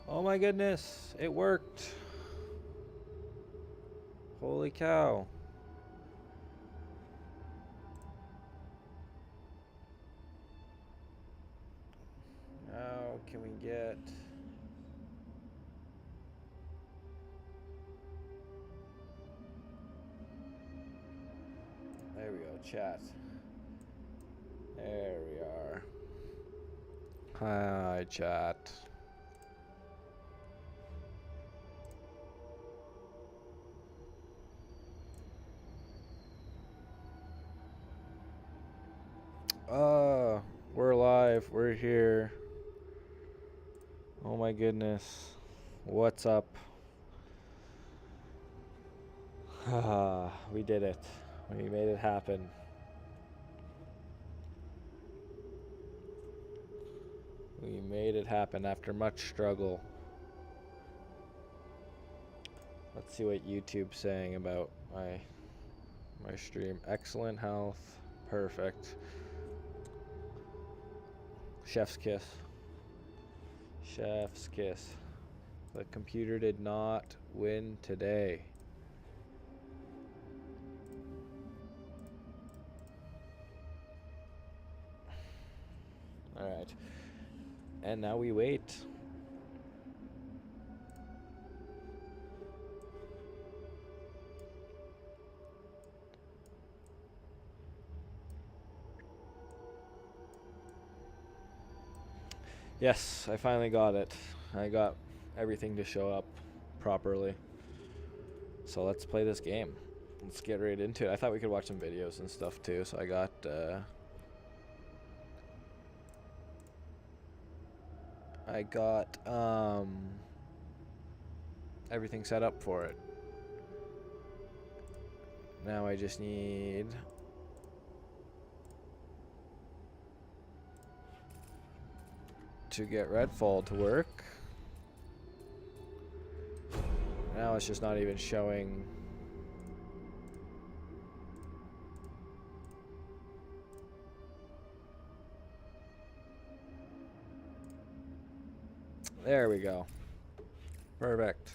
Oh my goodness, it worked. Holy cow. Now can we get... There we go, chat. There we are. Hi, chat. We're live. We're here. Oh my goodness. What's up? We did it. We made it happen. We made it happen after much struggle. Let's see what YouTube's saying about my stream. Excellent health. Perfect. Chef's kiss. Chef's kiss. The computer did not win today. Alright. And now we wait. Yes, I finally got it. I got everything to show up properly. So let's play this game. Let's get right into it. I thought we could watch some videos and stuff too, so I got everything set up for it. Now I just need to get Redfall to work. Now it's just not even showing. There we go. Perfect.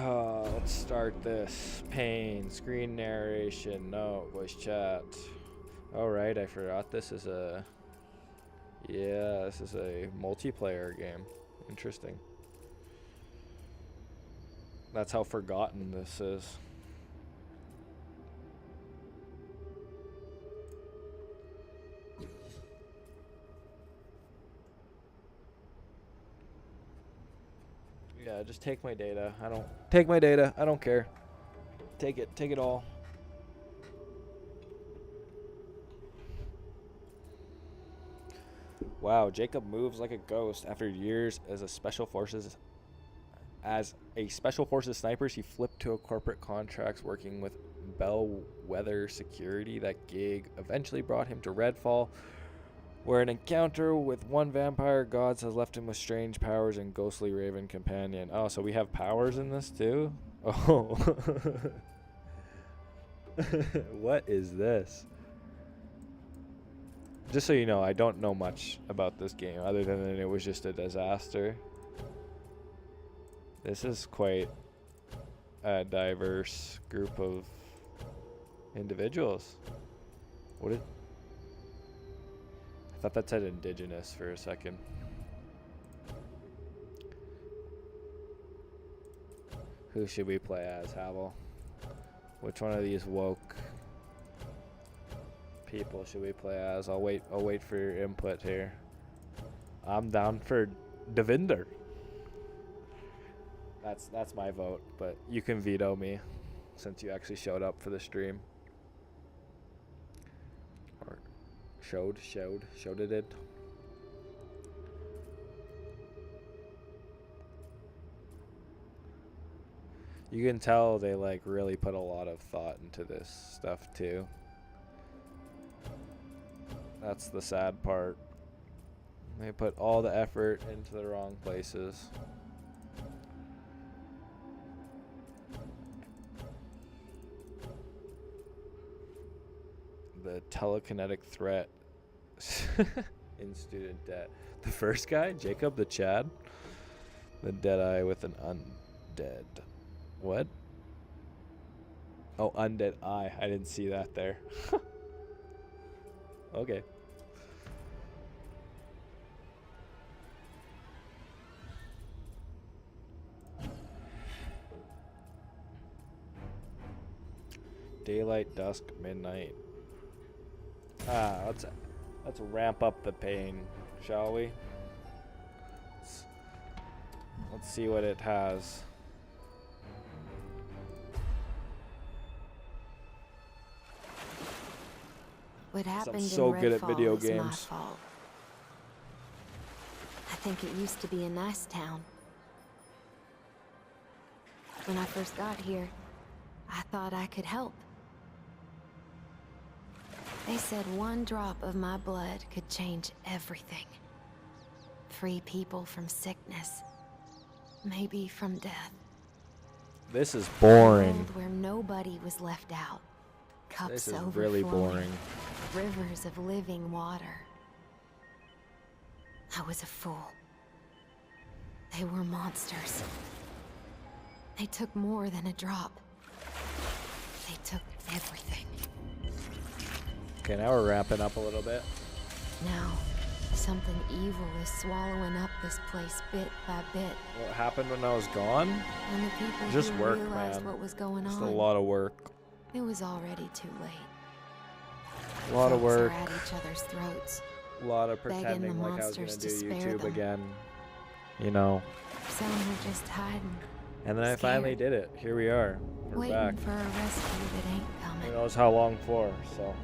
Let's start this. Pain, screen narration, no, voice chat. Alright, I forgot this is a... Yeah, this is a multiplayer game. Interesting. That's how forgotten this is. Yeah, just take my data. Take my data. I don't care. Take it. Take it all. Wow, Jacob moves like a ghost. After years as a special forces sniper, he flipped to a corporate contracts working with Bellwether Security. That gig eventually brought him to Redfall, where an encounter with one vampire gods has left him with strange powers and ghostly raven companion. Oh, so we have powers in this too? Oh. What is this? Just so you know, I don't know much about this game other than it was just a disaster. This is quite a diverse group of individuals. I thought that said indigenous for a second. Who should we play as, Havel? Which one of these woke people should we play as? I'll wait for your input here. I'm down for Devinder. That's my vote, but you can veto me since you actually showed up for the stream. Or showed it. You can tell they like really put a lot of thought into this stuff too. That's the sad part. They put all the effort into the wrong places. The telekinetic threat. in student debt. The first guy, Jacob the Chad, the Deadeye with an undead. What? Oh, undead eye. I didn't see that there. Okay. Daylight, dusk, midnight. Let's ramp up the pain, shall we? Let's see what it has. What happened I'm so in good at Redfall video was my games. fault. I think it used to be a nice town. When I first got here, I thought I could help. They said one drop of my blood could change everything. Free people from sickness. Maybe from death. This is A boring. world where nobody was left out. Cups This is overflowing. really boring. Rivers of living water. I was a fool. They were monsters. They took more than a drop. They took everything. Okay, now we're wrapping up a little bit. Now, something evil is swallowing up this place bit by bit. What happened when I was gone? And the people Just who work, realized man. what was going Just on, a lot of work. it was already too late. A lot of Folks are work. at each other's throats. A lot of begging pretending the like I was gonna monsters do to spare YouTube them. again. You know. Some were just hiding, And then I finally Scared. did it. Here we are. We're waiting back. for a rescue that ain't Who coming. knows how long for, so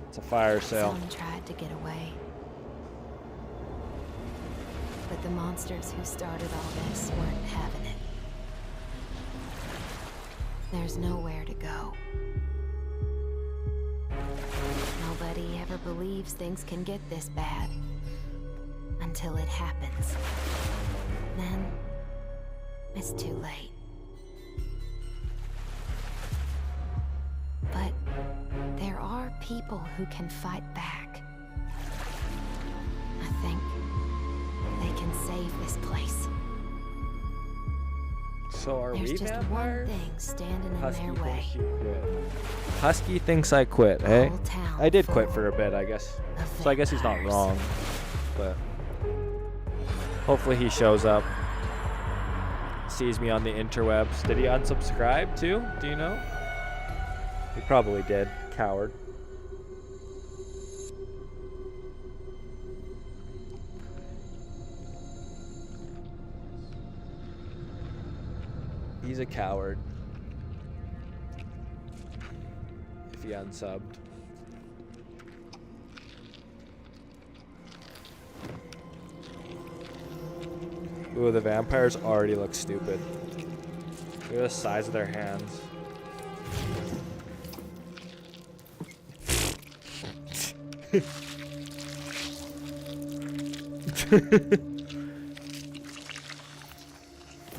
it's a fire sale. Some tried to get away. But the monsters who started all this weren't having it. There's nowhere to go. Nobody ever believes things can get this bad. Until it happens. Then, it's too late. But there are people who can fight back. I think they can save this place. So are There's we just vampires? one thing standing in Husky their way. thinks you quit. Husky thinks I quit, hey? Whole town I did quit full for a bit, I guess. of So I guess he's not vampires. wrong. But hopefully he shows up. Sees me on the interwebs. Did he unsubscribe too? Do you know? He probably did. Coward. He's a coward. If he unsubbed. Ooh, the vampires already look stupid. Look at the size of their hands.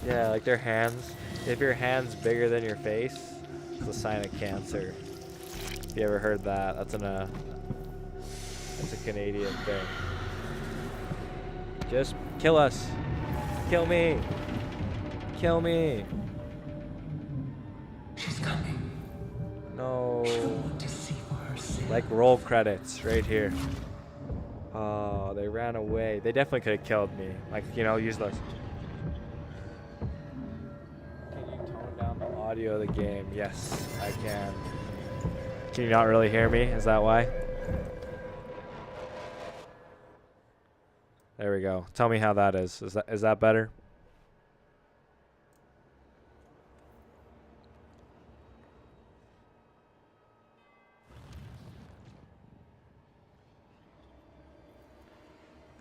Yeah, like their hands. If your hand's bigger than your face, it's a sign of cancer. If you ever heard that, that's a Canadian thing. Just kill us. Kill me. Kill me. She's coming. No. She'll want to see for herself. Like roll credits right here. Oh, they ran away. They definitely could have killed me. Like, you know, use those. Can you tone down the audio of the game? Yes, I can. Can you not really hear me? Is that why? There we go. Tell me how that is. Is that better?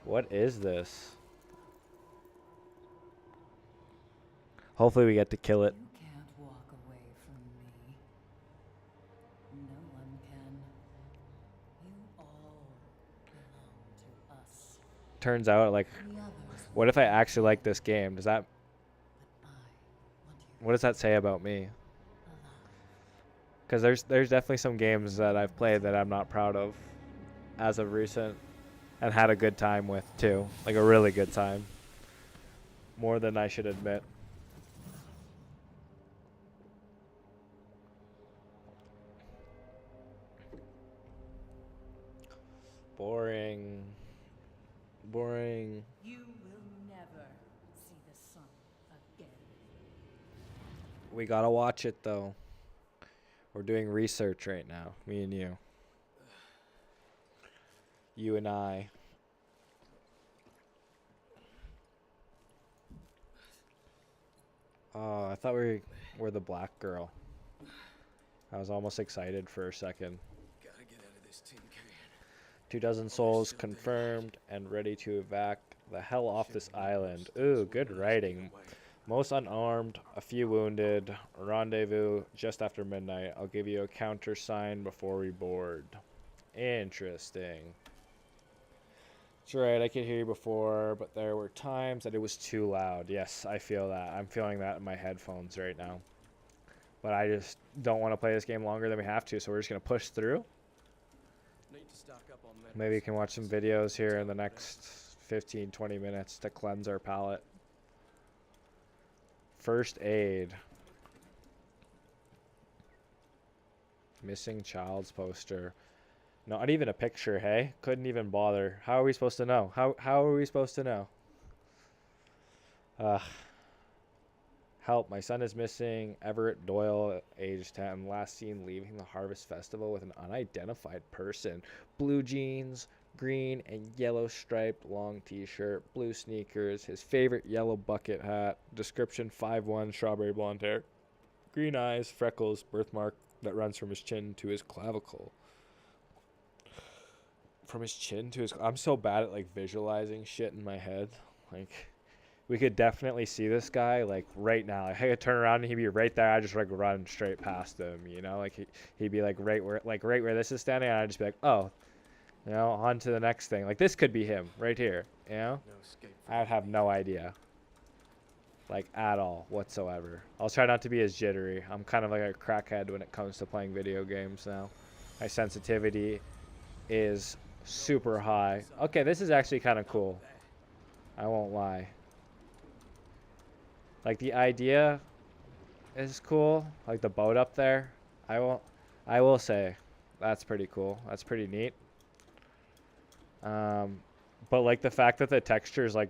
What is this? Hopefully we get to kill it. You can't walk away from me. No one can. You all belong to us. Turns out, like, The others, what if I actually like this game? Does that, but I want you what does that say about me? alive. Because there's definitely some games that I've played that I'm not proud of as of recent. and had a good time with too, like a really good time, more than I should admit. Boring. Boring. You will never see the sun again. We gotta watch it though. We're doing research right now, me and you. You and I. Oh, I thought we were the black girl. I was almost excited for a second. Gotta get out of this tin can. 24 souls confirmed and ready to evac the hell off this island. Ooh, good writing. Most unarmed, a few wounded. Rendezvous just after midnight. I'll give you a countersign before we board. Interesting. That's right, I could hear you before, but there were times that it was too loud. Yes, I feel that. I'm feeling that in my headphones right now. But I just don't want to play this game longer than we have to, so we're just going to push through. Need to stock up on medicines. Maybe we can watch some videos here in the next 15-20 minutes to cleanse our palate. First aid. Missing child's poster. Not even a picture, hey? Couldn't even bother. How are we supposed to know? How are we supposed to know? Help, my son is missing. Everett Doyle, age 10, last seen leaving the Harvest Festival with an unidentified person. Blue jeans, green and yellow striped long t-shirt, blue sneakers, his favorite yellow bucket hat, description 5'1", strawberry blonde hair, green eyes, freckles, birthmark that runs from his chin to his clavicle. From his chin to his... I'm so bad at, like, visualizing shit in my head. Like, we could definitely see this guy, like, right now. Like, I could turn around and he'd be right there. I just, like, run straight past him, you know? Like, he'd be, like, right where this is standing, and I'd just be like, oh, you know, on to the next thing. Like, this could be him right here, you know? No escape from I'd have no idea. Like, at all, whatsoever. I'll try not to be as jittery. I'm kind of like a crackhead when it comes to playing video games now. My sensitivity is super high. Okay, this is actually kind of cool. I won't lie. Like, the idea is cool. Like, the boat up there. I will say that's pretty cool. That's pretty neat. But, like, the fact that the texture is, like,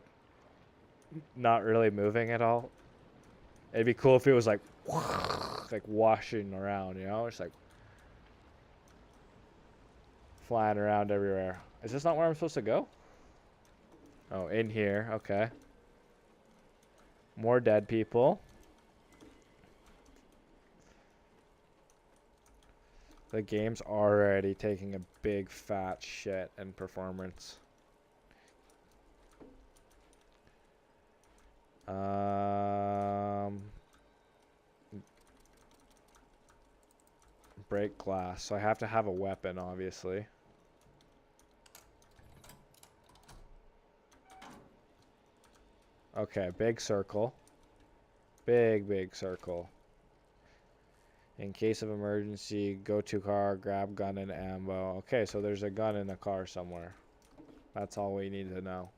not really moving at all. It'd be cool if it was, like washing around, you know? It's like flying around everywhere. Is this not where I'm supposed to go? Oh, in here. Okay. More dead people. The game's already taking a big fat shit in performance. Break glass. So I have to have a weapon, obviously. Okay, big circle. Big circle. In case of emergency, go to car, grab gun and ammo. Okay, so there's a gun in the car somewhere. That's all we need to know.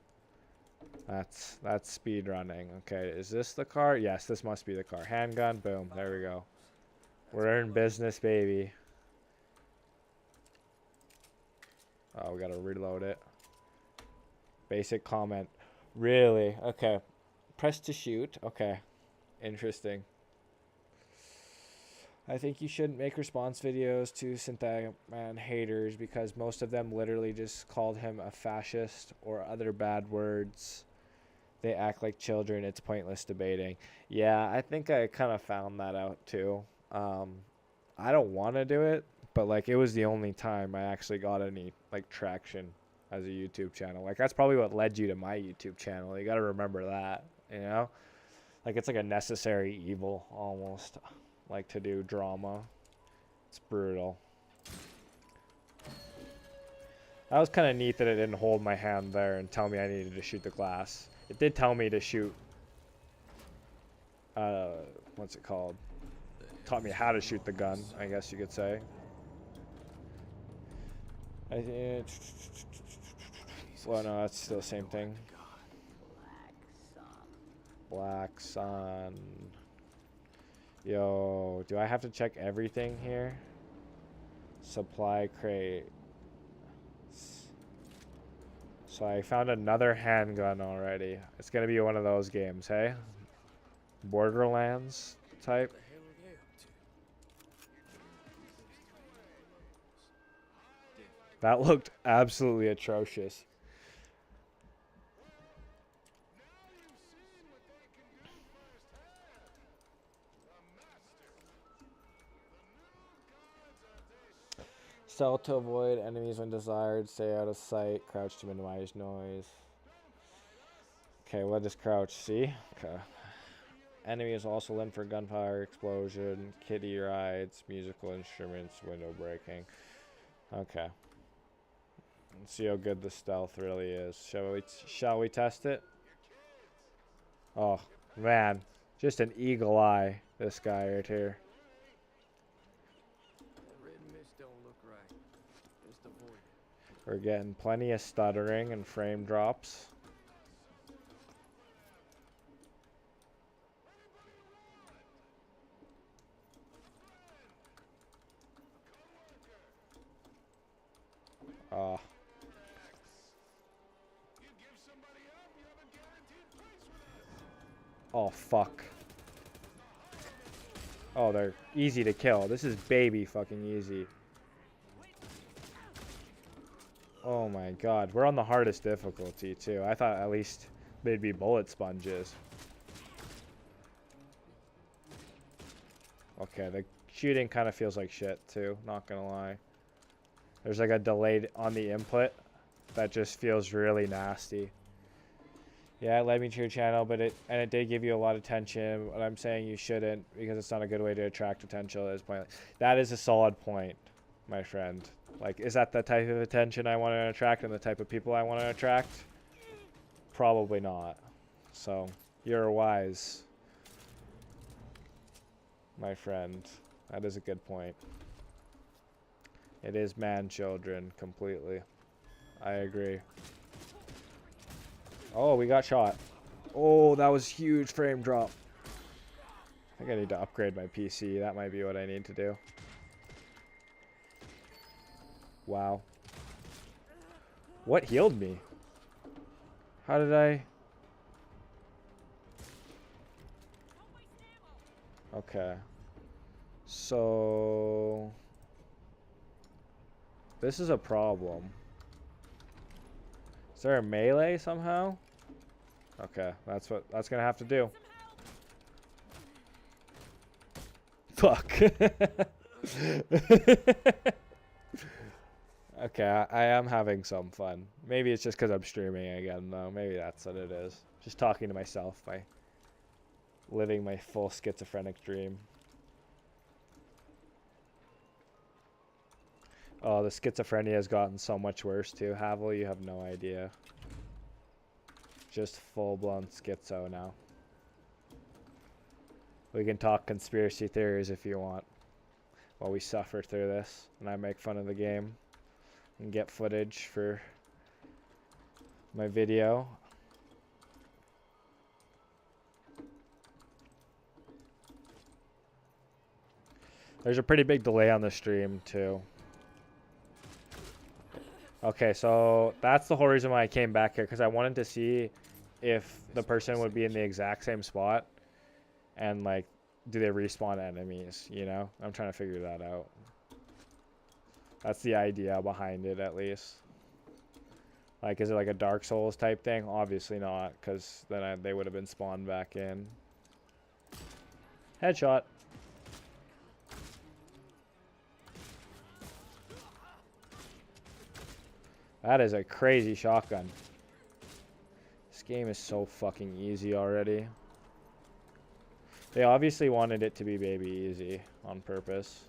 That's speed running. Okay, is this the car? Yes, this must be the car. Handgun, boom, there we go. We're in business, baby. Oh, we gotta reload it. Basic comment. Really? Okay. Press to shoot. Okay. Interesting. I think you shouldn't make response videos to Synthetic Man haters because most of them literally just called him a fascist or other bad words. They act like children. It's pointless debating. Yeah, I think I kind of found that out too. I don't want to do it, but like it was the only time I actually got any like traction as a YouTube channel. Like that's probably what led you to my YouTube channel. You got to remember that, you know? Like it's like a necessary evil almost, like to do drama. It's brutal. That was kind of neat that it didn't hold my hand there and tell me I needed to shoot the glass. It did tell me to shoot, what's it called? Taught me how to shoot the gun, I guess you could say. Well, no, that's still the same thing. God. Black Sun. Yo, do I have to check everything here? Supply crate. So I found another handgun already. It's gonna be one of those games, hey? Borderlands type. What the hell are they up to? That looked absolutely atrocious. Stealth to avoid enemies when desired. Stay out of sight. Crouch to minimize noise. Okay, what does crouch? See? Okay. Enemy is also in for gunfire, explosion, kiddie rides, musical instruments, window breaking. Okay. Let's see how good the stealth really is. Shall we test it? Oh, man. Just an eagle eye, this guy right here. That red mist don't look right. Just avoid it. We're getting plenty of stuttering and frame drops. Ah. Oh, fuck. Oh, they're easy to kill. This is baby fucking easy. Oh my god. We're on the hardest difficulty, too. I thought at least they'd be bullet sponges. Okay, the shooting kind of feels like shit, too. Not gonna lie. There's like a delay on the input that just feels really nasty. Yeah, it led me to your channel, but it did give you a lot of attention. What I'm saying you shouldn't, because it's not a good way to attract attention. Is pointless. That is a solid point, my friend. Like, is that the type of attention I want to attract and the type of people I want to attract? Probably not. So, you're wise, my friend. That is a good point. It is man-children, completely. I agree. Oh, we got shot. Oh, that was huge frame drop. I think I need to upgrade my PC. That might be what I need to do. Wow. What healed me? How did I... Okay. So... This is a problem. Is there a melee somehow? Okay, that's gonna have to do. Fuck. Okay, I am having some fun. Maybe it's just because I'm streaming again, though. Maybe that's what it is. Just talking to myself, living my full schizophrenic dream. Oh, the schizophrenia has gotten so much worse too. Havel, you have no idea. Just full-blown schizo now. We can talk conspiracy theories if you want, while we suffer through this, and I make fun of the game, and get footage for my video. There's a pretty big delay on the stream too. Okay, so that's the whole reason why I came back here, because I wanted to see if the person would be in the exact same spot, and like, do they respawn enemies, you know? I'm trying to figure that out. That's the idea behind it, at least. Like, is it like a Dark Souls type thing? Obviously not, because then they would have been spawned back in. Headshot. That is a crazy shotgun. This game is so fucking easy already. They obviously wanted it to be baby easy on purpose.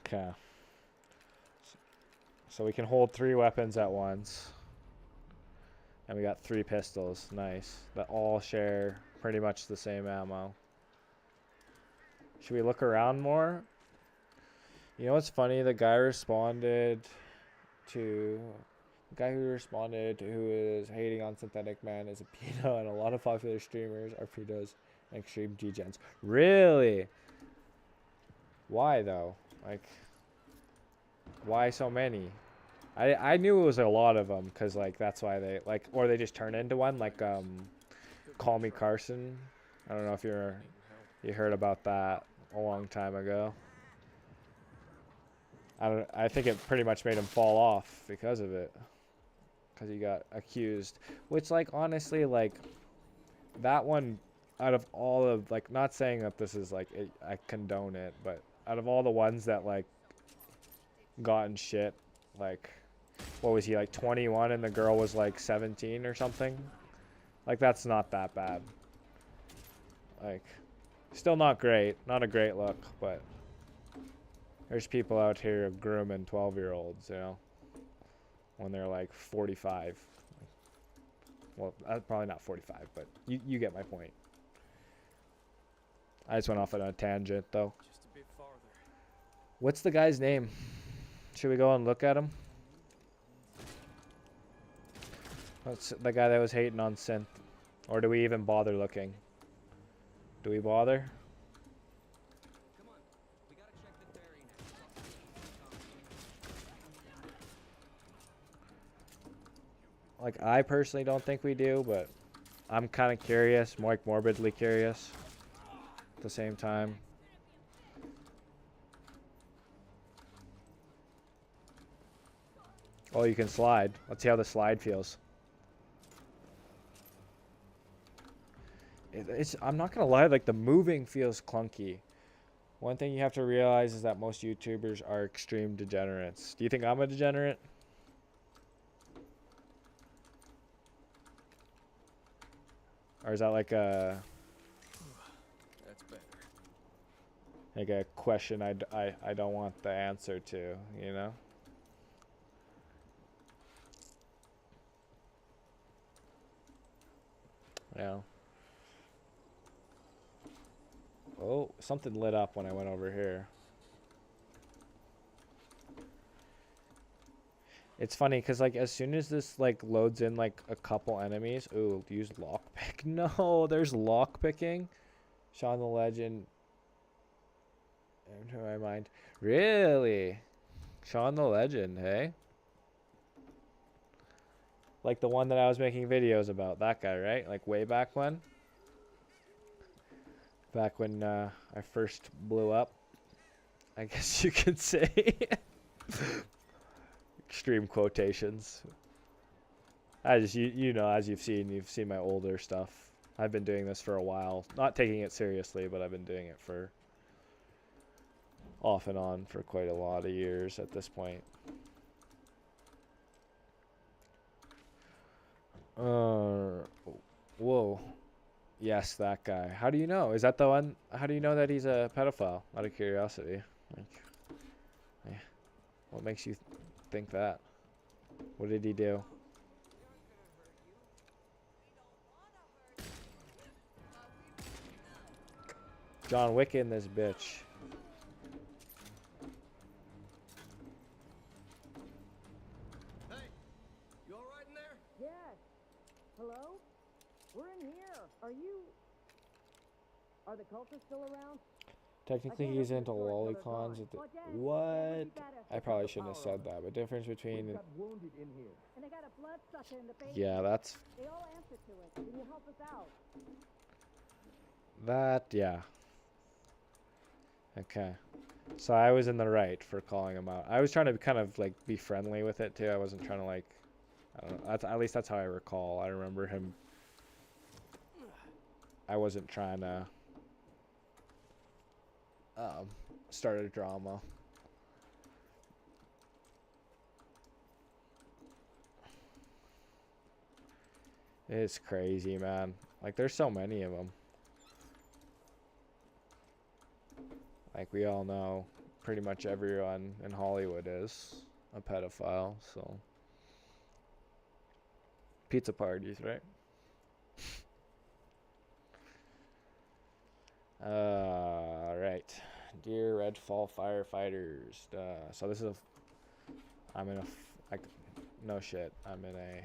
Okay. So we can hold 3 weapons at once. And we got 3 pistols. Nice. That all share pretty much the same ammo. Should we look around more? You know what's funny? The guy responded to the guy who responded who is hating on Synthetic Man is a pedo, and a lot of popular streamers are pedos and extreme degens. Really? Why though? Like, why so many? I knew it was a lot of them because like that's why they like, or they just turn into one like Call Me Carson. I don't know if you heard about that a long time ago. I think it pretty much made him fall off because of it, because he got accused, which like honestly like that one out of all of like, not saying that this is like I condone it, but out of all the ones that like gotten shit, like what was he, like 21 and the girl was like 17 or something, like that's not that bad. Like still not great, not a great look, but there's people out here grooming 12-year-olds, you know, when they're like 45. Well, probably not 45, but you get my point. I just went off on a tangent, though. Just a bit farther. What's the guy's name? Should we go and look at him? What's the guy that was hating on Synth? Or do we even bother looking? Do we bother? Come on, we gotta check the ferry now. Like, I personally don't think we do, but I'm kind of curious, like morbidly curious at the same time. Oh, you can slide. Let's see how the slide feels. I'm not gonna lie, like the moving feels clunky. One thing you have to realize is that most YouTubers are extreme degenerates. Do you think I'm a degenerate? Or is that like a That's better. like a question I don't want the answer to, you know? Yeah. Oh, something lit up when I went over here. It's funny because like as soon as this like loads in like a couple enemies, ooh, use lockpick. No, there's lockpicking. Sean the Legend. Into my mind. Really? Sean the Legend, hey? Like the one that I was making videos about, that guy, right? Like way back when? Back when I first blew up, I guess you could say. Extreme quotations. I just, you know, as you've seen my older stuff. I've been doing this for a while. Not taking it seriously, but I've been doing it for off and on for quite a lot of years at this point. Whoa. Yes, that guy. How do you know? Is that the one? How do you know that he's a pedophile? Out of curiosity. Like, yeah. What makes you think that? What did he do? John Wick in this bitch. Hey, you all right in there? Yes. Hello? We're in here. Are the cultists still around? Technically, he's into lolicons. What? I probably shouldn't have said that. But difference between. And they got a bloodsucker in the basement. Yeah, that's. They all answer to it. Can you help us out? That, yeah. Okay. So I was in the right for calling him out. I was trying to kind of like be friendly with it too. I wasn't trying to like. I don't know. At least that's how I recall. I remember him. I wasn't trying to. Start a drama. It's crazy, man. Like, there's so many of them. Like, we all know pretty much everyone in Hollywood is a pedophile, so. Pizza parties, right? Alright. right. Dear Redfall firefighters. So this is a. I'm in a. Like, no shit. I'm in a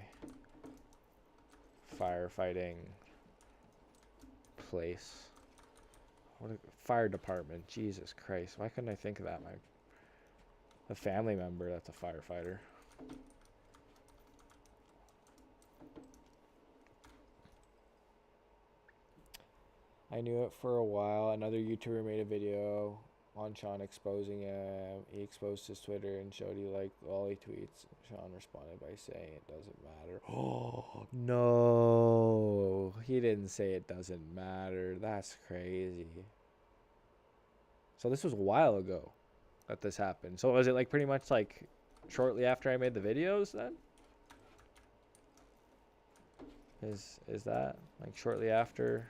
firefighting place. What a fire department. Jesus Christ. Why couldn't I think of that? A family member that's a firefighter. I knew it for a while. Another YouTuber made a video on Sean exposing him. He exposed his Twitter and showed he liked all he tweets. Sean responded by saying it doesn't matter. Oh, no. He didn't say it doesn't matter. That's crazy. So this was a while ago that this happened. So was it like pretty much like shortly after I made the videos then? Is that like shortly after?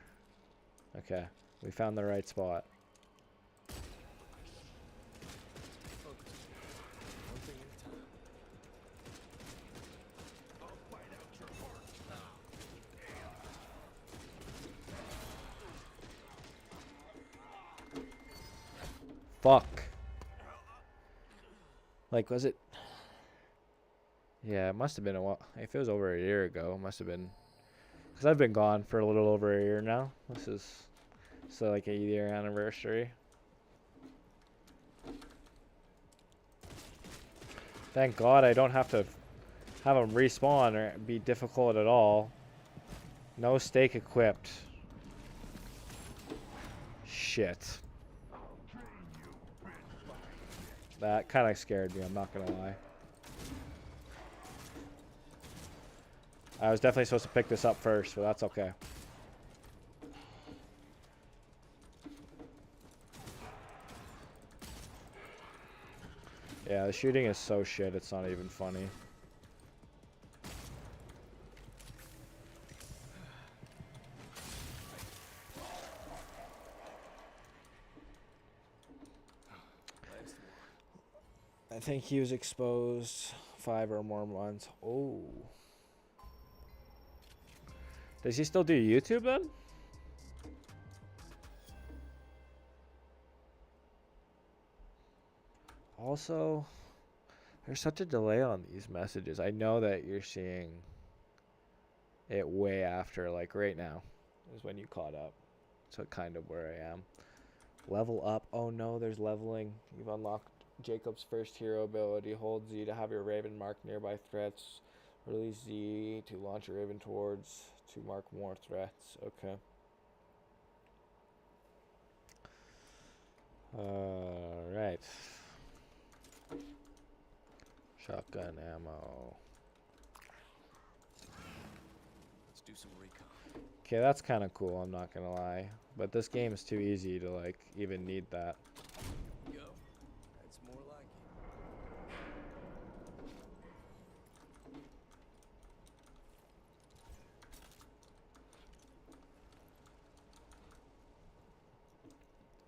Okay, we found the right spot. Focus. One thing at a time. I'll find out your heart. Fuck. Like, was it? Yeah, it must have been a while. If it was over a year ago, it must have been. Because I've been gone for a little over a year now. This is so like a year anniversary. Thank God I don't have to have them respawn or be difficult at all. No stake equipped. Shit. That kind of scared me, I'm not gonna lie. I was definitely supposed to pick this up first, but that's okay. Yeah, the shooting is so shit, it's not even funny. I think he was exposed 5 or more months. Oh. Does he still do YouTube then? Also, there's such a delay on these messages. I know that you're seeing it way after, like right now is when you caught up. So kind of where I am. Level up. Oh no, there's leveling. You've unlocked Jacob's first hero ability. Hold Z to have your Raven mark nearby threats. Release Z to launch your Raven towards to mark more threats. Okay. Alright. Shotgun ammo. Let's do some recon. Okay, that's kind of cool, I'm not gonna lie. But this game is too easy to like even need that. Go. That's more like it.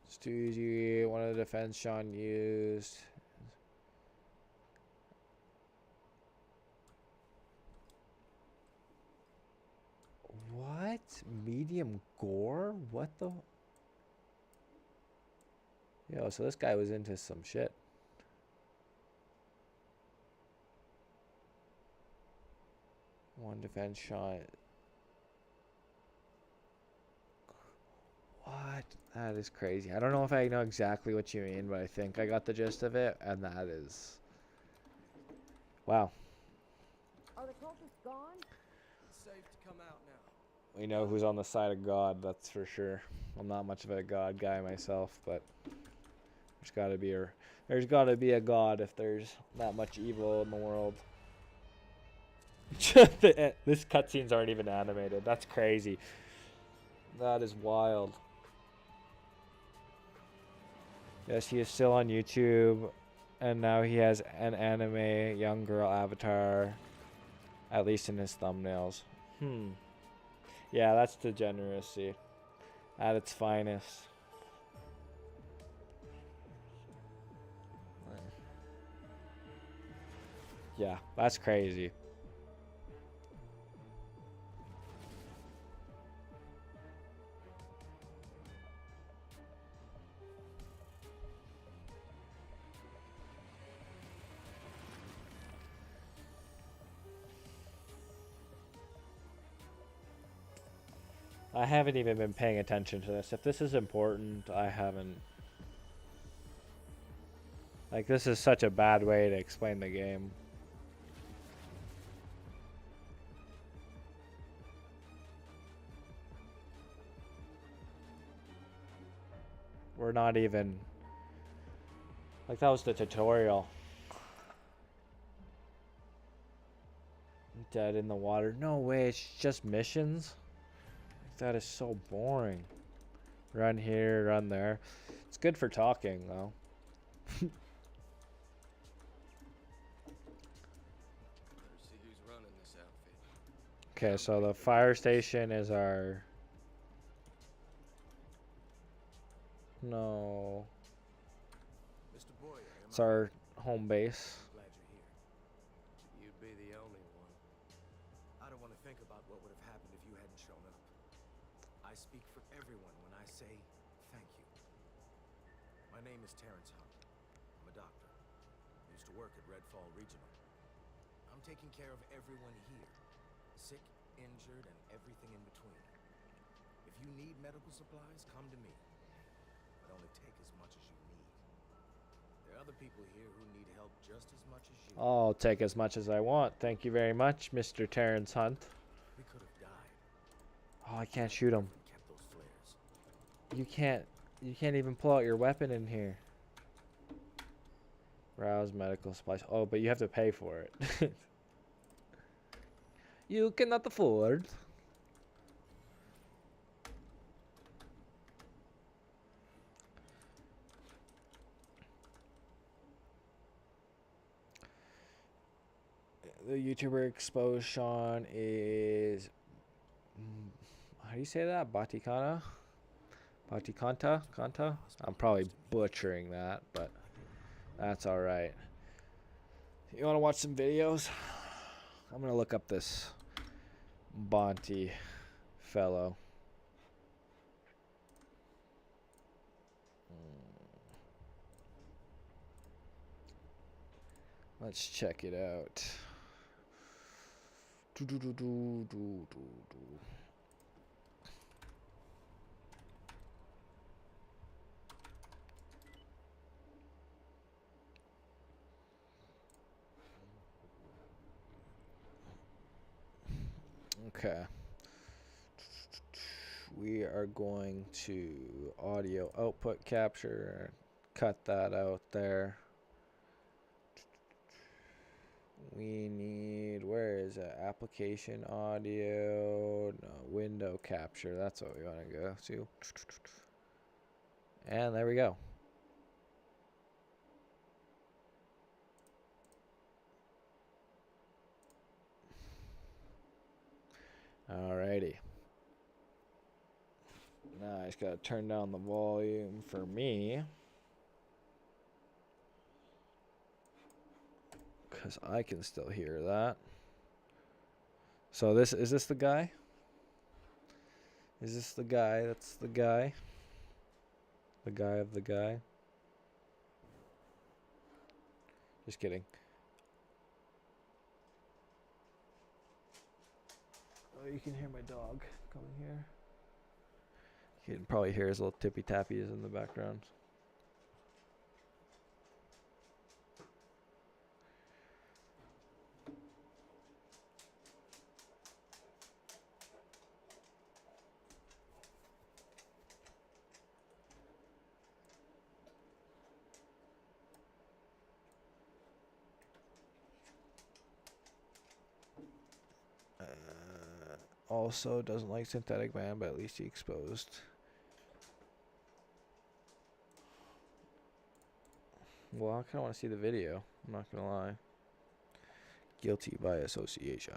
It's too easy. One of the defense Sean used. What? Medium gore? What the? Yo, so this guy was into some shit. One defense shot. What? That is crazy. I don't know if I know exactly what you mean, but I think I got the gist of it, and that is... Wow. Are the cultists gone? It's safe to come out now. We know who's on the side of God, that's for sure. I'm not much of a God guy myself, but there's gotta be a God if there's that much evil in the world. This cutscenes aren't even animated. That's crazy. That is wild. Yes, he is still on YouTube, and now he has an anime young girl avatar, at least in his thumbnails. Yeah, that's degeneracy at its finest. Yeah, that's crazy. I haven't even been paying attention to this. If this is important, I haven't. Like, this is such a bad way to explain the game. We're not even... Like, that was the tutorial. Dead in the water. No way, it's just missions? That is so boring. Run here, run there. It's good for talking, though. Better see who's running this outfit. Okay, so the fire station is our... No. Mr. Boyer, am It's our home base. glad you're here. You'd be the only one. I don't want to think about what would have happened if you hadn't shown up. I speak for everyone when I say thank you. My name is Terrence Hunt. I'm a doctor. Used to work at Redfall Regional. I'm taking care of everyone here. Sick, injured, and everything in between. If you need medical supplies, come to me. But only take as much as you need. There are other people here who need help just as much as you. I'll take as much as I want. Thank you very much, Mr. Terrence Hunt. We could have died. Oh, I can't shoot him. Kept those flares. You can't even pull out your weapon in here. Browse medical supplies. Oh, but you have to pay for it. You cannot afford. The YouTuber exposed Sean is... How do you say that? Batikana? Batikanta? Kanta? I'm probably butchering that, but that's alright. You want to watch some videos? I'm going to look up this Bonte fellow. Let's check it out. Okay. We are going to audio output capture. Cut that out there. We need, where is it? Application audio, no, window capture. That's what we want to go to. And there we go. Alrighty. Now I just gotta turn down the volume for me, because I can still hear that. So this is this the guy? Is this the guy? That's the guy. The guy of the guy. Just kidding. Oh, you can hear my dog coming here. You can probably hear his little tippy tappies in the background. Also doesn't like Synthetic Man, but at least he exposed. Well, I kind of want to see the video. I'm not going to lie. Guilty by association.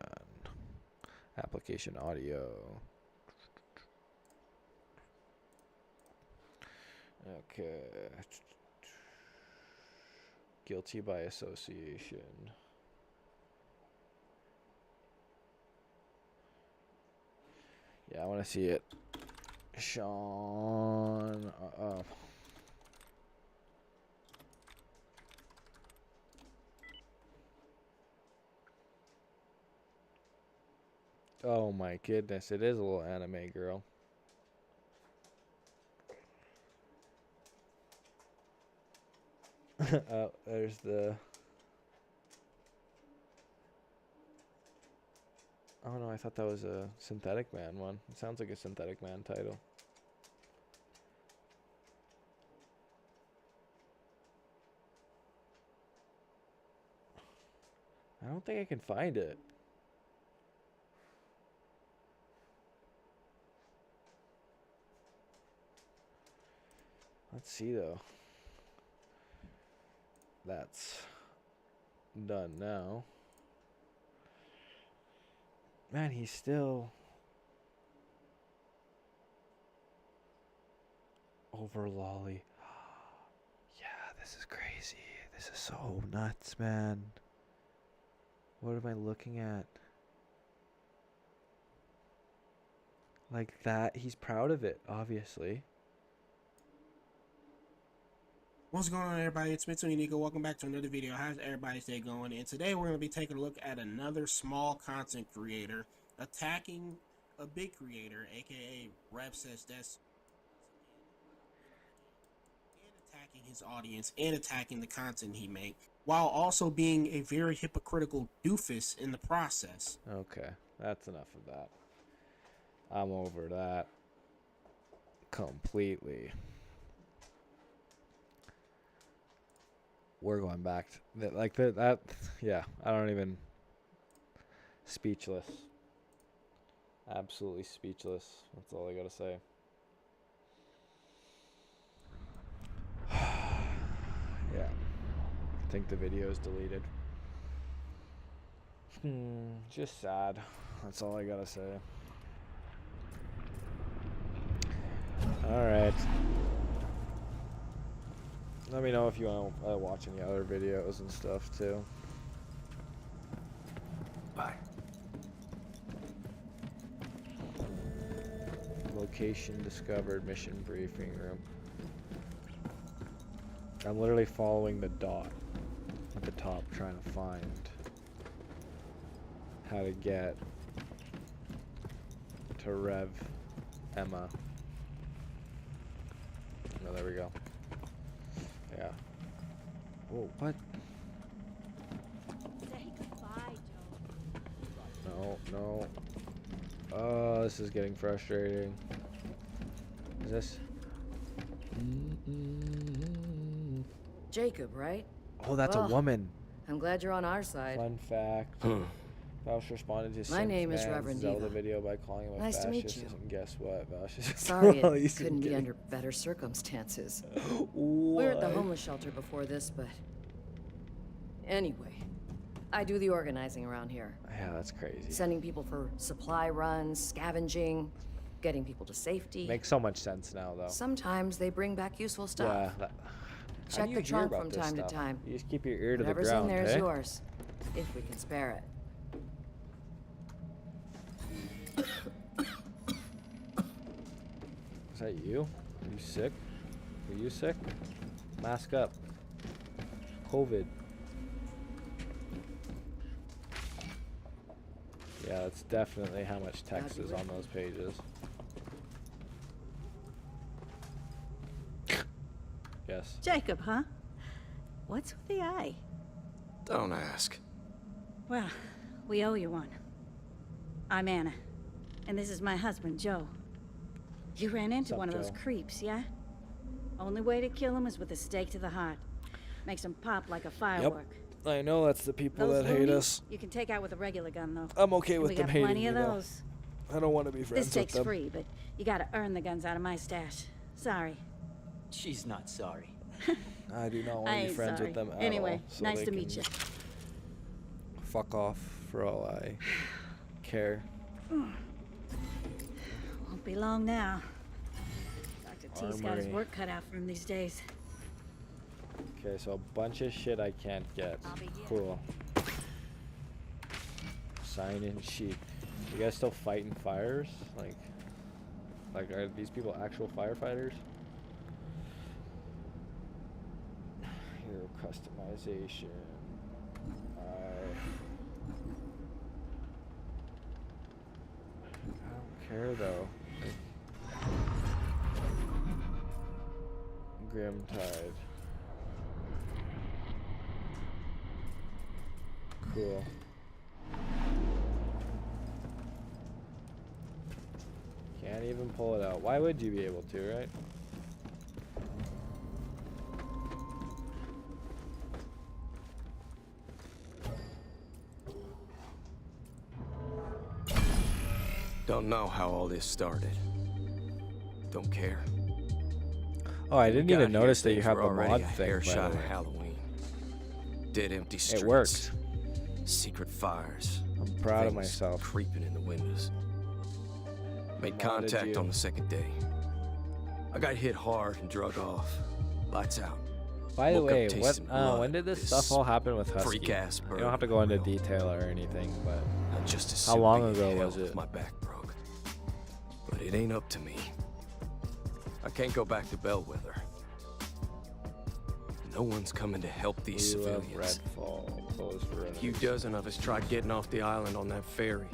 Application audio. Okay. Guilty by association. Yeah, I want to see it. Sean. Oh my goodness, it is a little anime girl. Oh, there's the. Oh no, I thought that was a Synthetic Man one. It sounds like a Synthetic Man title. I don't think I can find it. Let's see though. That's done now. Man, he's still over lolly. Yeah, this is crazy. This is so nuts, man. What am I looking at? Like that, he's proud of it, obviously. What's going on, everybody? It's Mitchell Unico. Welcome back to another video. How's everybody's day going? And today we're going to be taking a look at another small content creator attacking a big creator, aka Rev Says That's, and attacking his audience and attacking the content he makes, while also being a very hypocritical doofus in the process. Okay, that's enough of that. I'm over that completely. We're going back to that. Yeah, I don't even. Speechless. Absolutely speechless. That's all I gotta say. Yeah. I think the video is deleted. Just sad. That's all I gotta say. Alright. Let me know if you want to watch any other videos and stuff too. Bye. Location discovered, mission briefing room. I'm literally following the dot at the top trying to find how to get to Rev Emma. Oh, there we go. Yeah. Whoa, what? Say goodbye, Joe. No. Oh, this is getting frustrating. Is this? Jacob, right? Oh, that's a Well, woman. I'm glad you're on our side. Fun fact. Vouch responded to My name is Simpson's Reverend Zelda Diva. video by calling him a Nice to meet fascist. you. And guess what? Vouch is Sorry, it He's couldn't be kidding. under better circumstances. We We were at the homeless shelter before this, but... Anyway, I do the organizing around here. Yeah, that's crazy. Sending people for supply runs, scavenging, getting people to safety. Makes so much sense now, though. Sometimes they bring back useful stuff. Yeah. How Check do you the hear trunk about from this time stuff? to time. You just keep your ear to the Whatever's ground, in there is eh? yours, if we can spare it. Is that you? Are you sick? Are you sick? Mask up. COVID. Yeah, that's definitely how much text is on those pages. Yes. Jacob, huh? What's with the eye? Don't ask. Well, we owe you one. I'm Anna, and this is my husband, Joe. You ran into Sup, one of those Joe? creeps, yeah? Only way to kill him is with a stake to the heart. Makes him pop like a firework. I know that's the people Those that hate loonies, us. you can take out with a regular gun, though. I'm okay And with we them got hating plenty me, of though. those. I don't want to be friends This with stake's them. free, but you gotta earn the guns out of my stash. Sorry. She's not sorry. I do not I want to be ain't friends sorry. with them at Anyway, all. So nice they to meet can you. Fuck off for all I care. Won't be long now. Dr. T's got his Armory. work cut out for him these days. Okay, so a bunch of shit I can't get. I'll be here. Cool. Sign-in sheet. You guys still fighting fires? Like are these people actual firefighters? Hero customization. I don't care though. Grimtide. cool. Can't even pull it out. Why would you be able to, right? Don't know how all this started. Don't care. Oh, I didn't Got even here, notice that you things have were the already mod a thing, hair by shot the of way. Halloween. Dead empty streets. It worked. Secret fires. I'm proud of Things myself. creeping in the windows. Made Modded contact you. on the second day. I got hit hard and drug off. Lights out. By the Woke up way, what? tasting blood. When did this This stuff all happen with Husky? freak-ass You don't have to go into detail or anything, but Just as how soon long be in ago hell was if it? My back broke. But it ain't up to me. I can't go back to Bellwether. No one's coming to help these We love civilians. Redfall. Closed for A few dozen of us tried getting off the island on that ferry.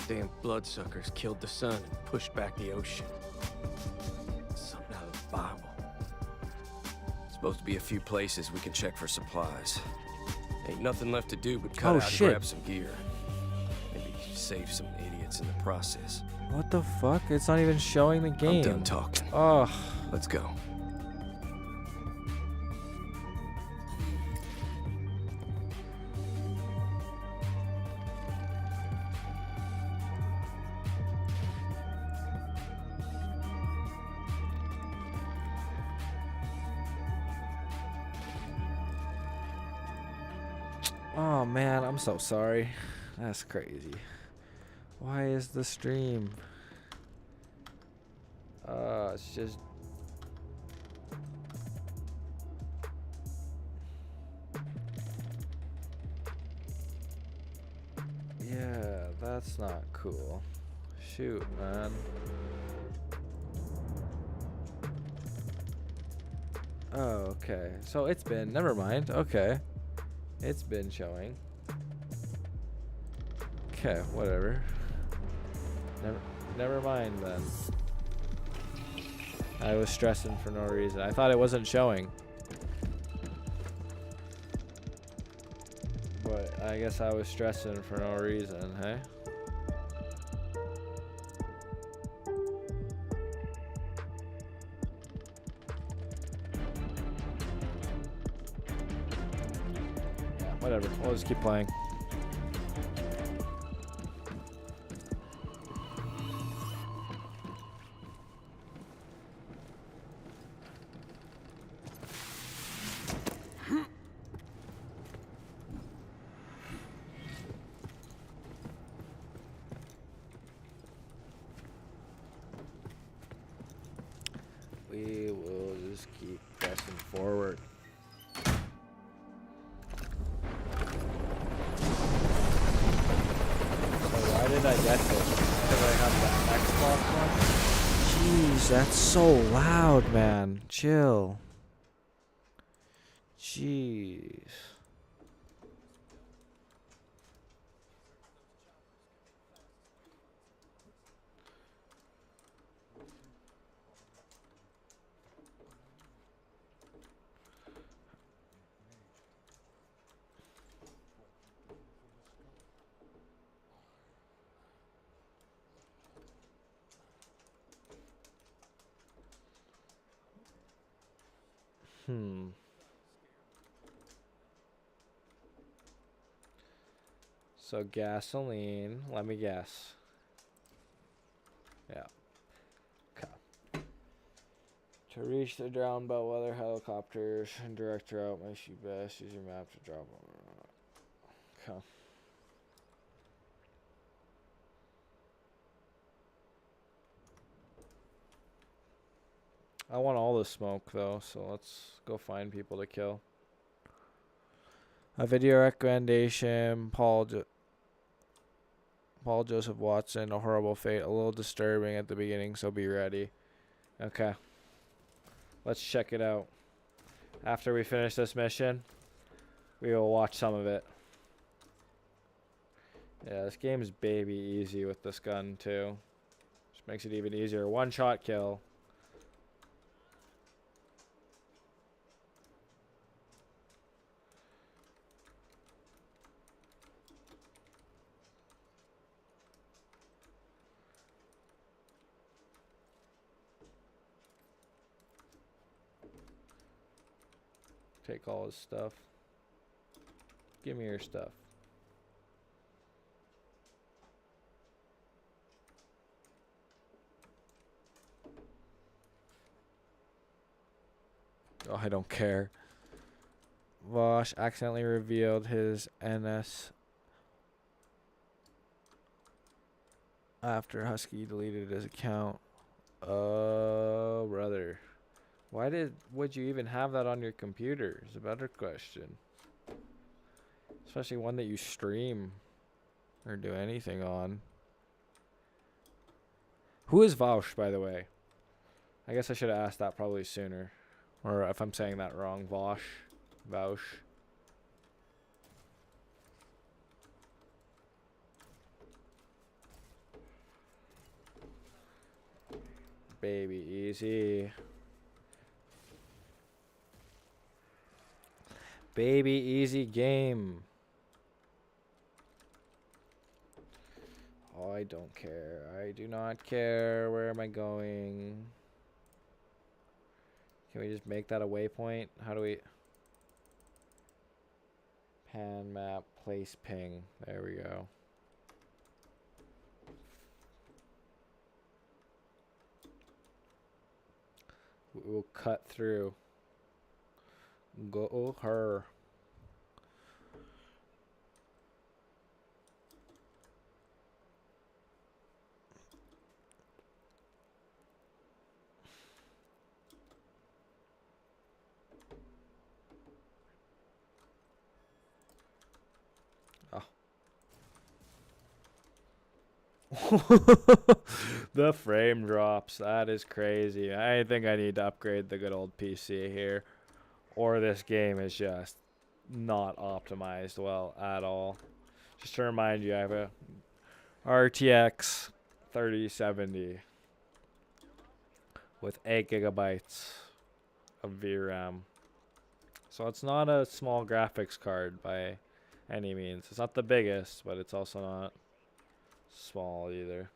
The damn bloodsuckers killed the sun and pushed back the ocean. Something out of the Bible. Supposed to be a few places we can check for supplies. Ain't nothing left to do but cut Oh, out shit. and grab some gear. Maybe save some idiots in the process. What the fuck? It's not even showing the game. I'm done talking. Oh, Let's go. oh man, I'm so sorry. That's crazy. Why is the stream? It's just. Yeah, that's not cool. Shoot, man. Oh, okay. So it's been. Never mind. Okay. It's been showing. Okay, whatever. Never mind then. I was stressing for no reason. I thought it wasn't showing. But I guess I was stressing for no reason, hey? Yeah, whatever. We'll just keep playing. We will just keep pressing forward. So why did I get this? Because I have the Xbox one? Jeez, that's so loud, man. Chill. Jeez. So gasoline, let me guess. Yeah. Okay. To reach the drowned Bellwether helicopters and direct route, makes you best use your map to drop. Okay. I want all the smoke though, so let's go find people to kill. A video recommendation: Paul Joseph Watson, A Horrible Fate. A little disturbing at the beginning, so be ready. Okay. Let's check it out. After we finish this mission, we will watch some of it. Yeah, this game is baby easy with this gun too. Which makes it even easier. One shot kill. Take all his stuff. Give me your stuff. Oh, I don't care. Vosh accidentally revealed his NS after Husky deleted his account. Oh, brother. Would you even have that on your computer? Is a better question. Especially one that you stream or do anything on. Who is Vaush, by the way? I guess I should have asked that probably sooner. Or if I'm saying that wrong, Vaush. Vaush. Baby, easy. Baby, easy game. Oh, I don't care. I do not care. Where am I going? Can we just make that a waypoint? How do we... Pan map, place ping. There we go. We'll cut through. Go her. The frame drops. That is crazy. I think I need to upgrade the good old PC here. Or this game is just not optimized well at all. Just to remind you, I have a RTX 3070 with 8 gigabytes of VRAM. So it's not a small graphics card by any means. It's not the biggest, but it's also not small either.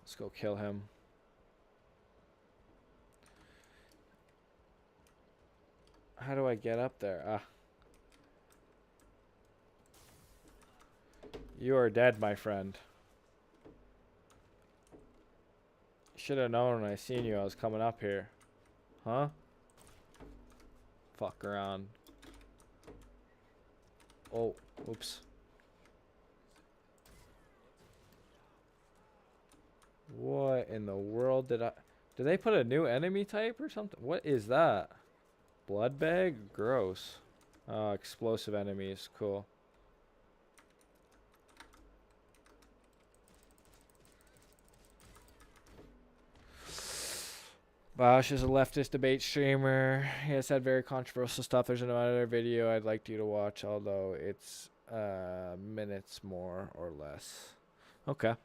Let's go kill him. How do I get up there? Ah. You are dead, my friend. Should have known when I seen you I was coming up here. Huh? Fuck around. Oh, oops. What in the world did they put a new enemy type or something? What is that? Blood bag? Gross. Explosive enemies. Cool. Bosch is a leftist debate streamer. He has said very controversial stuff. There's another video I'd like you to watch, although it's minutes more or less. Okay.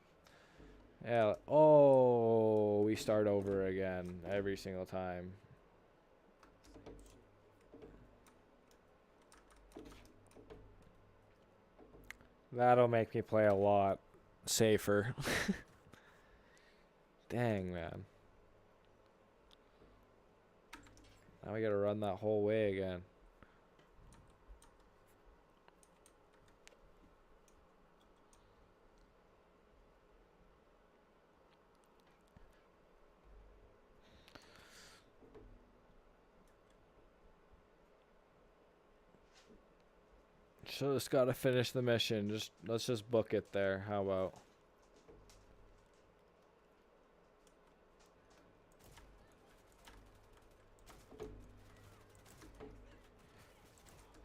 Yeah. Oh, we start over again every single time. That'll make me play a lot safer. Dang, man. Now we gotta run that whole way again. So just gotta finish the mission. Let's just book it there. How about?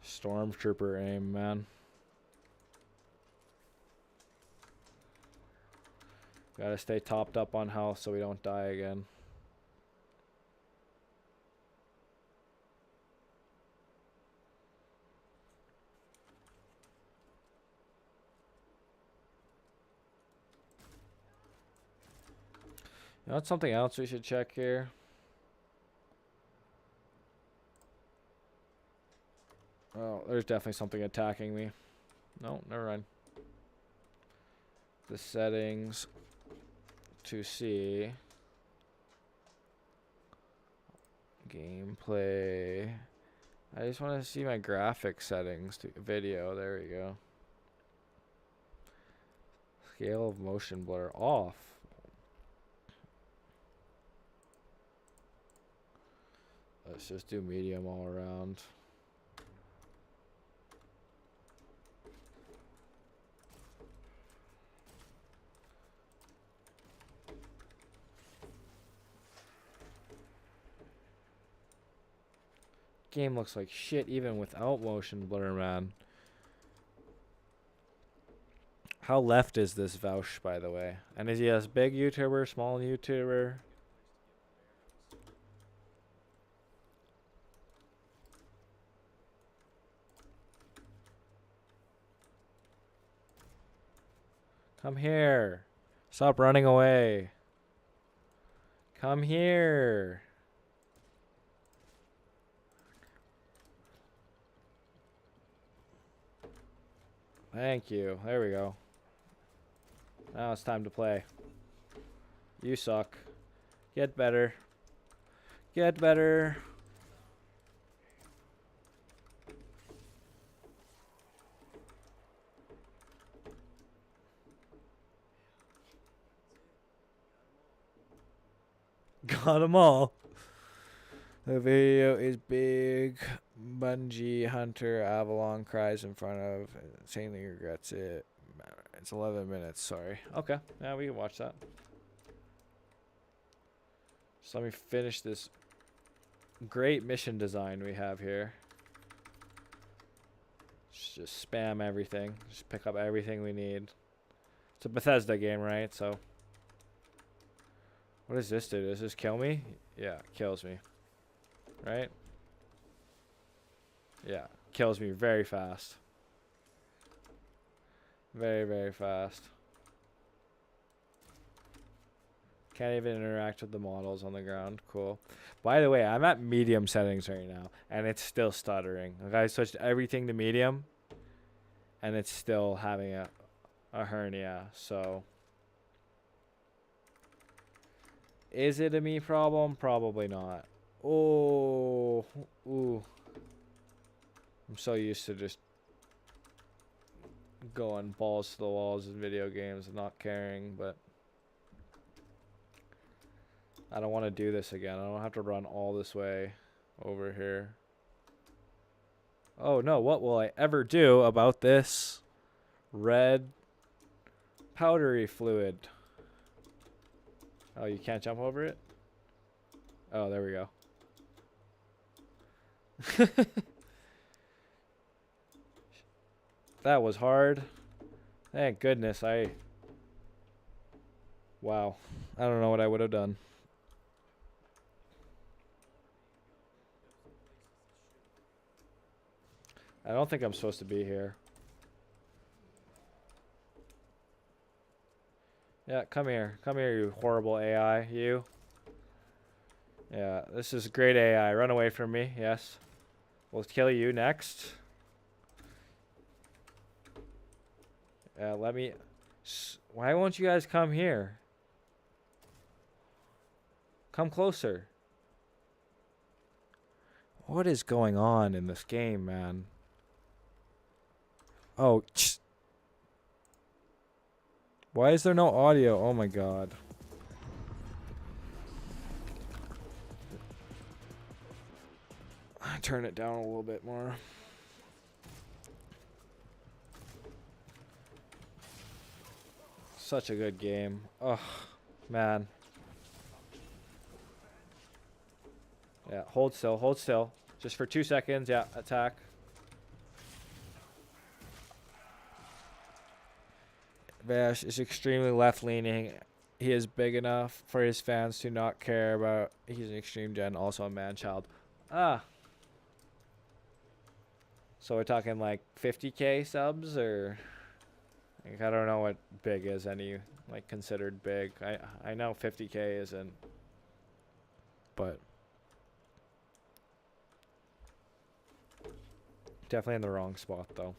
Stormtrooper aim, man. Gotta stay topped up on health so we don't die again. You know what's something else we should check here? Oh, there's definitely something attacking me. No, never mind. The settings to see gameplay. I just want to see my graphic settings to video. There we go. Scale of motion blur off. Let's just do medium all around. Game looks like shit even without motion blur, man. How left is this Vouch, by the way? And is he a big YouTuber, small YouTuber? Come here. Stop running away. Come here. Thank you. There we go. Now it's time to play. You suck. Get better. Get better. Got them all. The video is big. Bungie Hunter Avalon cries in front of. Insanely regrets it. It's 11 minutes. Sorry. Okay. Yeah, we can watch that. So let me finish this great mission design we have here. Just spam everything. Just pick up everything we need. It's a Bethesda game, right? So. What does this do? Does this kill me? Yeah, it kills me. Right? Yeah, kills me very fast. Very, very fast. Can't even interact with the models on the ground. Cool. By the way, I'm at medium settings right now, and it's still stuttering. Like, I switched everything to medium, and it's still having a hernia, so... Is it a me problem? Probably not. Oh, ooh. I'm so used to just going balls to the walls in video games and not caring, but I don't want to do this again. I don't have to run all this way over here. Oh no, what will I ever do about this red powdery fluid? Oh, you can't jump over it? Oh, there we go. That was hard. Thank goodness Wow. I don't know what I would have done. I don't think I'm supposed to be here. Yeah, come here. Come here, you horrible AI. You. Yeah, this is great AI. Run away from me. Yes. We'll kill you next. Let me... Why won't you guys come here? Come closer. What is going on in this game, man? Oh, why is there no audio? Oh my god. Turn it down a little bit more. Such a good game. Oh, man. Yeah, hold still, hold still. Just for 2 seconds. Yeah, attack. Vash is extremely left-leaning. He is big enough for his fans to not care about. He's an extreme gen, also a man-child. Ah. So we're talking like 50K subs, or like, I don't know what big is any like considered big. I know 50K isn't, but Definitely in the wrong spot, though.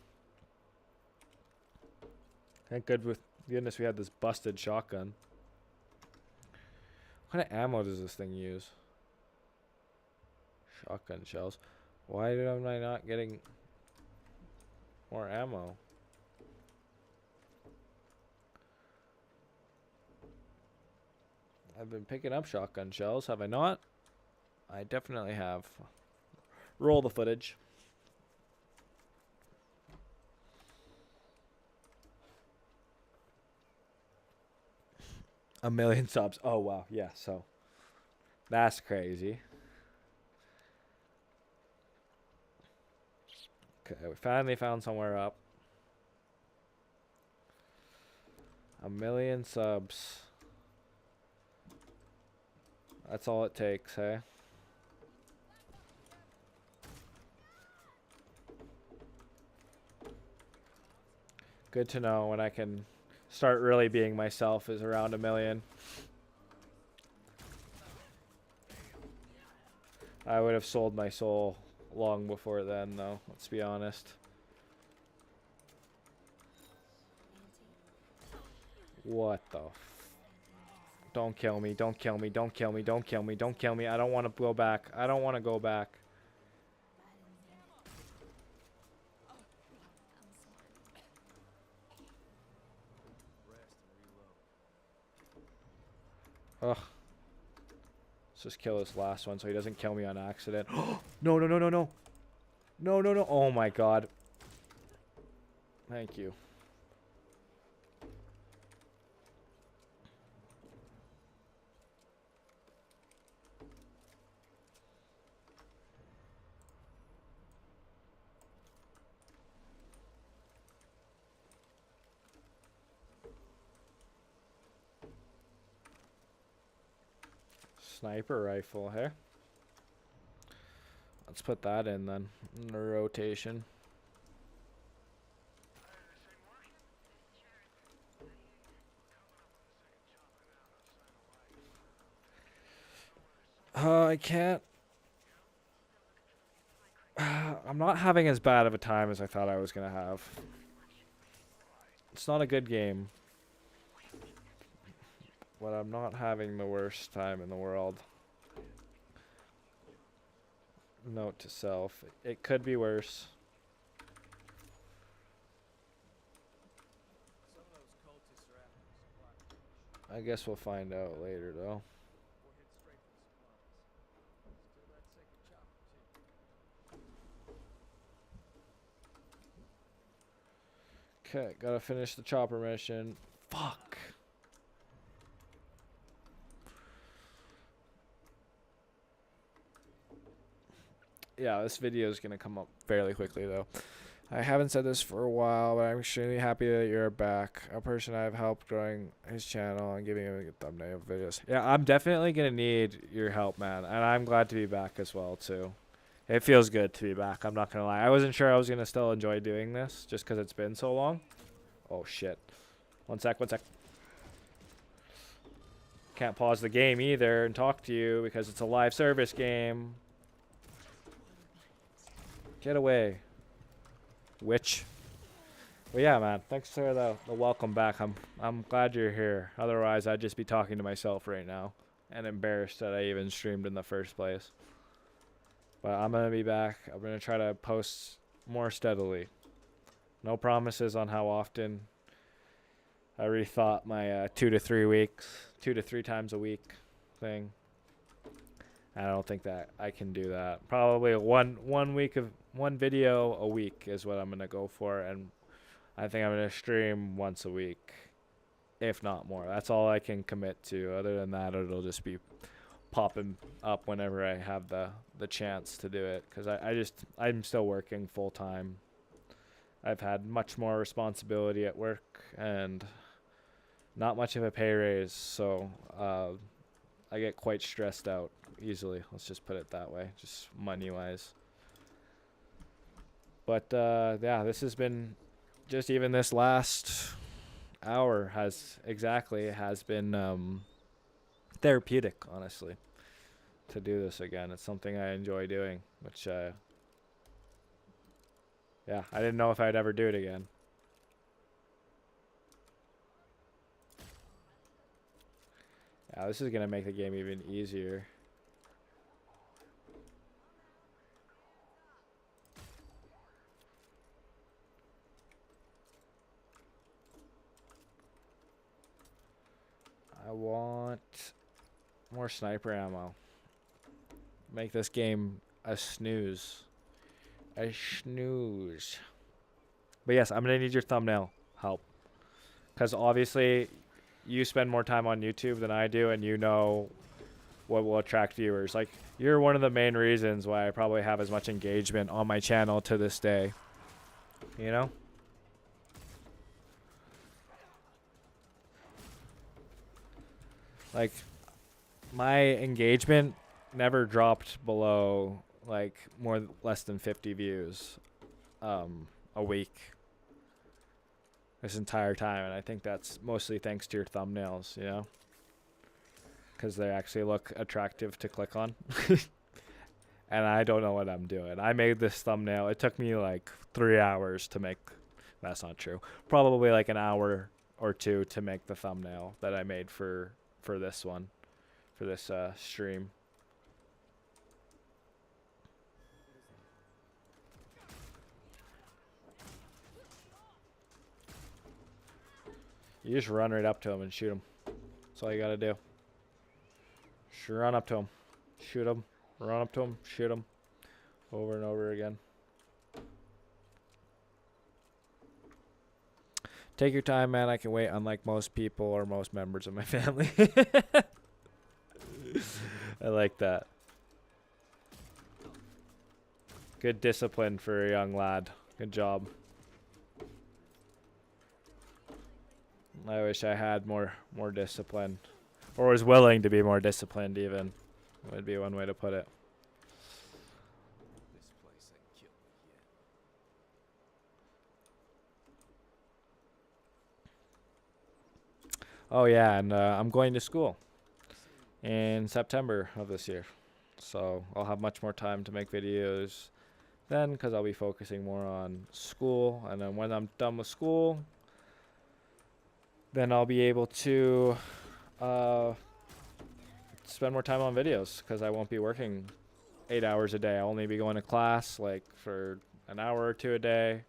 Thank goodness we had this busted shotgun. What kind of ammo does this thing use? Shotgun shells. Why am I not getting more ammo? I've been picking up shotgun shells, have I not? I definitely have. Roll the footage. A million subs. Oh, wow. Yeah, so that's crazy. Okay, we finally found somewhere up. A million subs. That's all it takes, hey? Good to know when I can start really being myself is around a million. I would have sold my soul long before then, though. Let's be honest. What the Don't kill me, don't kill me, don't kill me, don't kill me, don't kill me. I don't want to go back. I don't want to go back. Ugh. Let's just kill this last one so he doesn't kill me on accident. No, no, no, no, no. No, no, no. Oh my god. Thank you. Sniper rifle here. Let's put that in then. In the rotation. I can't. I'm not having as bad of a time as I thought I was going to have. It's not a good game. But I'm not having the worst time in the world. Note to self. It could be worse. I guess we'll find out later, though. Okay, gotta finish the chopper mission. Fuck. Yeah, this video is gonna come up fairly quickly, though. I haven't said this for a while, but I'm extremely happy that you're back. A person I've helped growing his channel and giving him a good thumbnail videos. Yeah, I'm definitely gonna need your help, man, and I'm glad to be back as well too. It feels good to be back. I'm not gonna lie. I wasn't sure I was gonna still enjoy doing this just because it's been so long. Oh shit! One sec. Can't pause the game either and talk to you because it's a live service game. Get away. Witch. Well, yeah, man. Thanks for the welcome back. I'm glad you're here. Otherwise, I'd just be talking to myself right now and embarrassed that I even streamed in the first place. But I'm gonna be back. I'm gonna try to post more steadily. No promises on how often. I rethought my 2 to 3 weeks, 2 to 3 times a week thing. I don't think that I can do that. Probably one video a week is what I'm gonna go for, and I think I'm gonna stream once a week, if not more. That's all I can commit to. Other than that, it'll just be popping up whenever I have the chance to do it, because I'm still working full time. I've had much more responsibility at work and not much of a pay raise, so I get quite stressed out easily. Let's just put it that way, just money wise. But yeah, this has been just even this last hour has been therapeutic, honestly, to do this again. It's something I enjoy doing, which Yeah, I didn't know if I'd ever do it again. Yeah, this is gonna make the game even easier. I want more sniper ammo. Make this game a snooze. A snooze. But yes, I'm gonna need your thumbnail help. Because obviously, you spend more time on YouTube than I do, and you know what will attract viewers. Like, you're one of the main reasons why I probably have as much engagement on my channel to this day. You know? Like, my engagement never dropped below, like, less than 50 views a week this entire time. And I think that's mostly thanks to your thumbnails, you know? Because they actually look attractive to click on. And I don't know what I'm doing. I made this thumbnail. It took me like 3 hours to make. That's not true. Probably like an hour or two to make the thumbnail that I made for this one, for this stream. You just run right up to him and shoot him. That's all you gotta do. Just run up to him, shoot him, run up to him, shoot him, over and over again. Take your time, man. I can wait, unlike most people or most members of my family. I like that. Good discipline for a young lad. Good job. I wish I had more discipline. Or was willing to be more disciplined, even. Would be one way to put it. This place ain't killed me yet. Oh yeah, and I'm going to school in September of this year. So I'll have much more time to make videos then, because I'll be focusing more on school. And then when I'm done with school, then I'll be able to spend more time on videos, because I won't be working 8 hours a day. I'll only be going to class like for an hour or two a day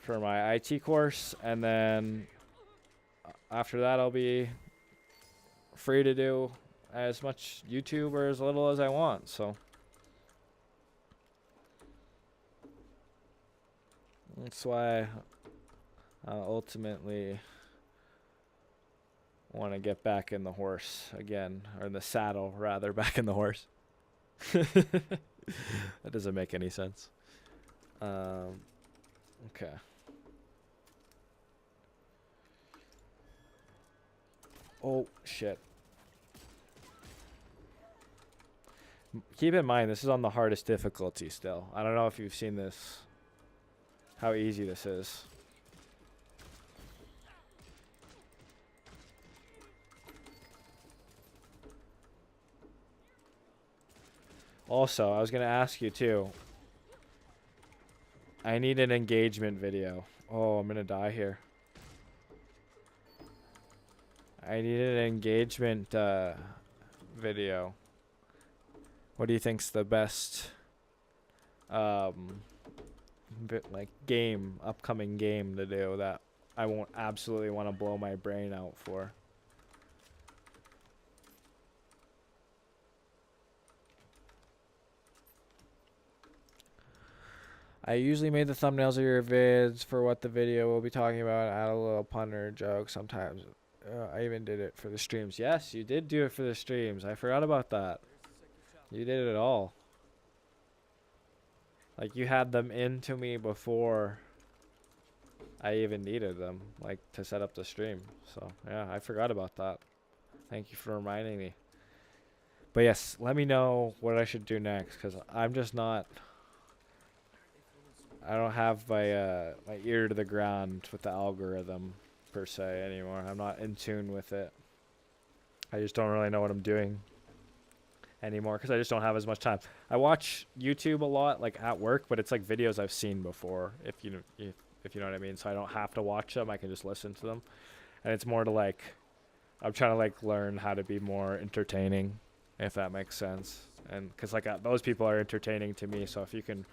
for my IT course, and then after that I'll be free to do as much YouTube or as little as I want. So that's why I ultimately want to get back in the horse again, or in the saddle rather, back in the horse. That doesn't make any sense. Okay. Oh shit. Keep in mind, this is on the hardest difficulty still. I don't know if you've seen this, how easy this is. Also, I was going to ask you too. I need an engagement video. Oh, I'm going to die here. I need an engagement video. What do you think's the best upcoming game to do that I won't absolutely want to blow my brain out for? I usually made the thumbnails of your vids for what the video will be talking about. Add a little pun or joke sometimes. I even did it for the streams. Yes, you did do it for the streams. I forgot about that. You did it all. Like, you had them into me before I even needed them, like, to set up the stream. So, yeah, I forgot about that. Thank you for reminding me. But yes, let me know what I should do next, because I'm just not... I don't have my my ear to the ground with the algorithm per se anymore. I'm not in tune with it. I just don't really know what I'm doing. anymore because I just don't have as much time. I watch YouTube a lot, like at work, but it's like videos I've seen before. If you know what I mean. So I don't have to watch them. I can just listen to them, and it's more to like, I'm trying to like learn how to be more entertaining, if that makes sense. And because like those people are entertaining to me, so if you can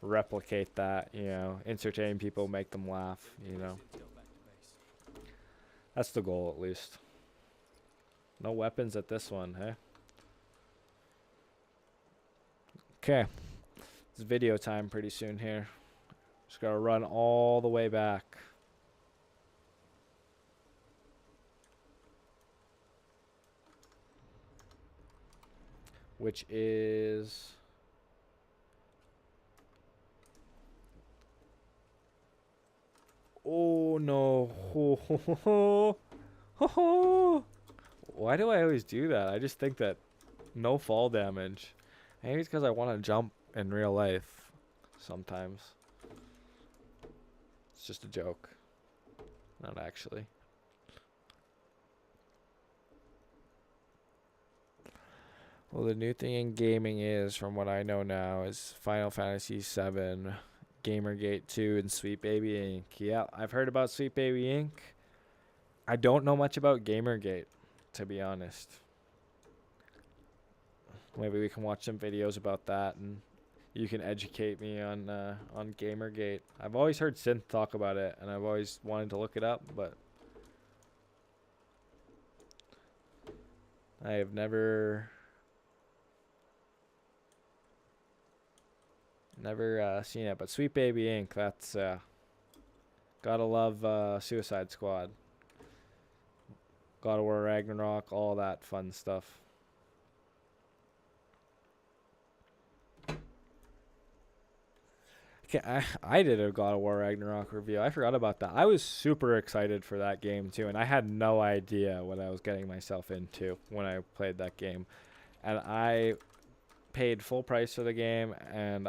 replicate that, you know, entertain people, make them laugh, you know, that's the goal at least. No weapons at this one, hey? Okay, it's video time pretty soon here. Just gotta run all the way back. Which is... Oh no. Ho, ho, ho, ho. Ho, ho. Why do I always do that? I just think that no fall damage. Maybe it's because I want to jump in real life sometimes. It's just a joke. Not actually. Well, the new thing in gaming is, from what I know now, is Final Fantasy VII, Gamergate 2, and Sweet Baby Inc. Yeah, I've heard about Sweet Baby Inc. I don't know much about Gamergate, to be honest. Maybe we can watch some videos about that, and you can educate me on Gamergate. I've always heard Synth talk about it, and I've always wanted to look it up, but I have never seen it. But Sweet Baby Inc., that's gotta love Suicide Squad, God of War Ragnarok, all that fun stuff. Okay, I did a God of War Ragnarok review. I forgot about that. I was super excited for that game too, and I had no idea what I was getting myself into when I played that game. And I paid full price for the game, and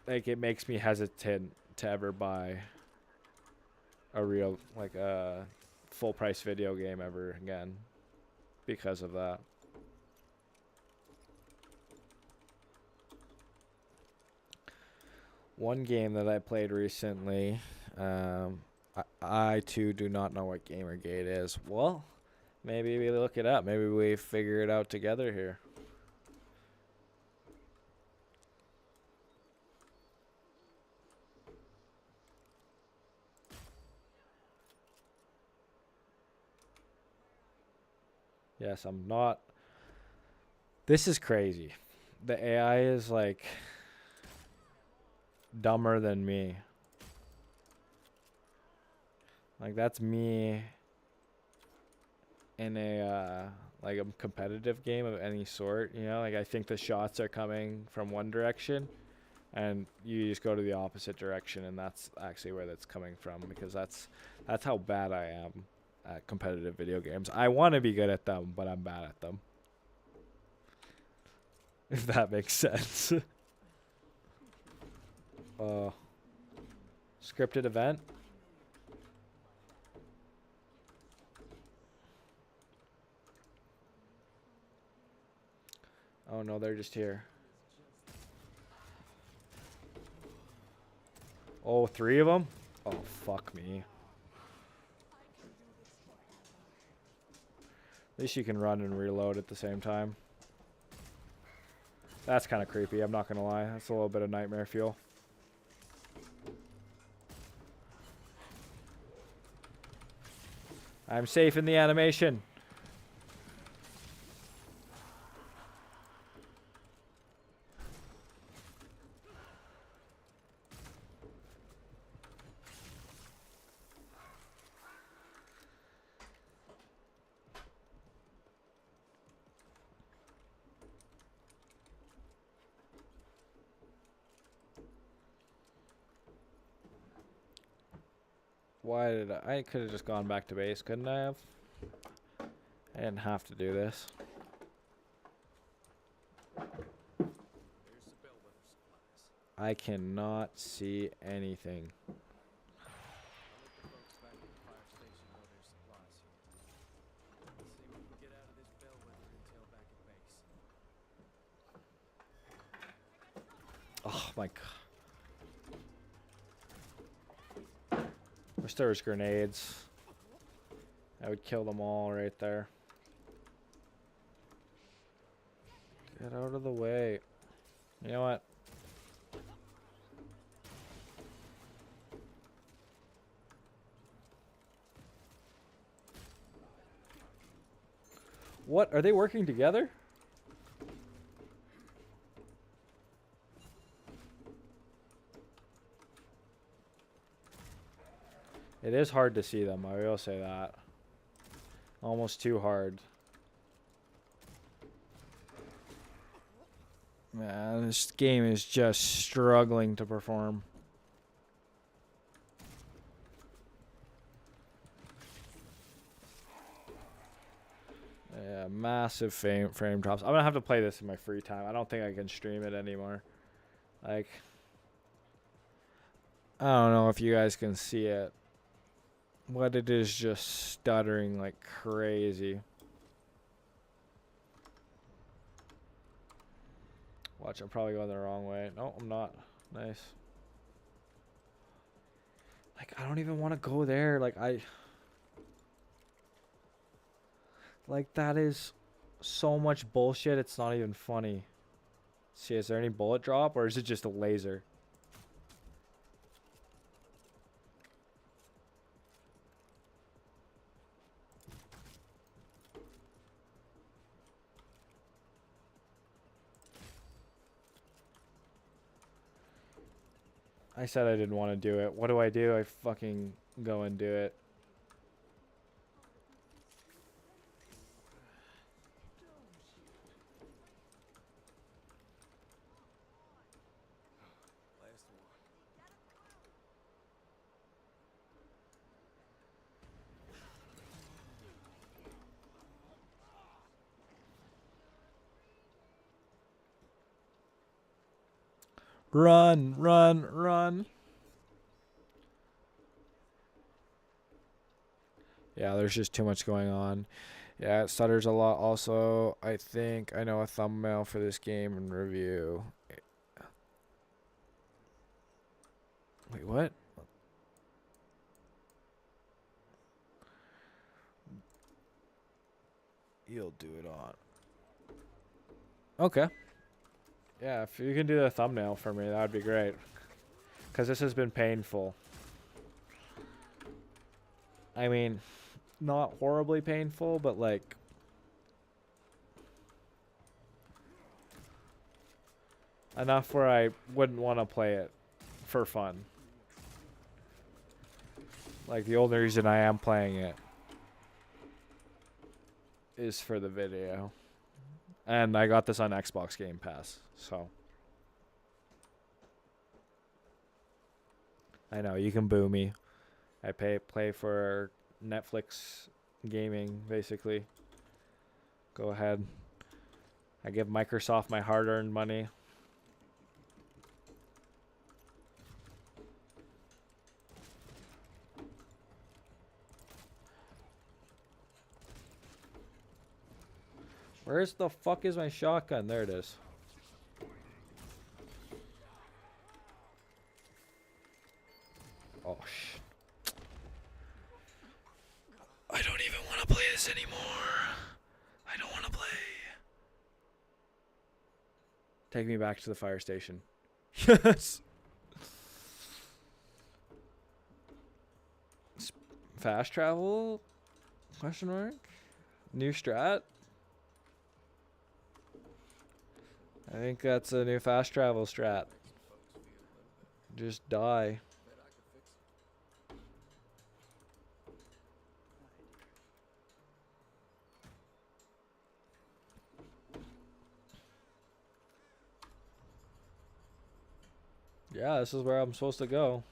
it makes me hesitant to ever buy a real, like a full price video game ever again because of that. One game that I played recently, I too do not know what Gamergate is. Well, maybe we look it up. Maybe we figure it out together here. Yes, I'm not. This is crazy. The AI is like dumber than me. Like that's me in a like a competitive game of any sort, you know? Like I think the shots are coming from one direction and you just go to the opposite direction, and that's actually where that's coming from, because that's how bad I am at competitive video games. I want to be good at them, but I'm bad at them. If that makes sense. Scripted event. Oh no, they're just here. Oh, 3 of them? Oh, fuck me. At least you can run and reload at the same time. That's kind of creepy, I'm not gonna lie. That's a little bit of nightmare fuel. I'm safe in the animation. Why did I could have just gone back to base, couldn't I have? I didn't have to do this. I cannot see anything. Like, wish there was grenades. I would kill them all right there. Get out of the way. You know what? What? Are they working together? It is hard to see them, I will say that. Almost too hard. Man, this game is just struggling to perform. Yeah, massive frame drops. I'm gonna have to play this in my free time. I don't think I can stream it anymore. Like, I don't know if you guys can see it. But it is just stuttering like crazy. Watch, I'm probably going the wrong way. No, I'm not. Nice. Like, I don't even want to go there. Like, like, that is so much bullshit, it's not even funny. See, is there any bullet drop, or is it just a laser? I said I didn't want to do it. What do? I fucking go and do it. Last one. Run, run, run. Yeah, there's just too much going on. Yeah, it stutters a lot. Also, I think I know a thumbnail for this game and review. Wait, what? You'll do it on. Okay. Yeah, if you can do the thumbnail for me, that would be great. Because this has been painful. I mean, not horribly painful, but like... enough where I wouldn't want to play it for fun. Like, the only reason I am playing it is for the video. And I got this on Xbox Game Pass, so. I know, you can boo me. I play for Netflix gaming, basically. Go ahead. I give Microsoft my hard-earned money. Where's the fuck is my shotgun? There it is. Oh, shit. I don't even want to play this anymore. I don't want to play. Take me back to the fire station. Yes. Fast travel? Question mark? New strat? I think that's a new fast travel strat. Just die. Yeah, this is where I'm supposed to go.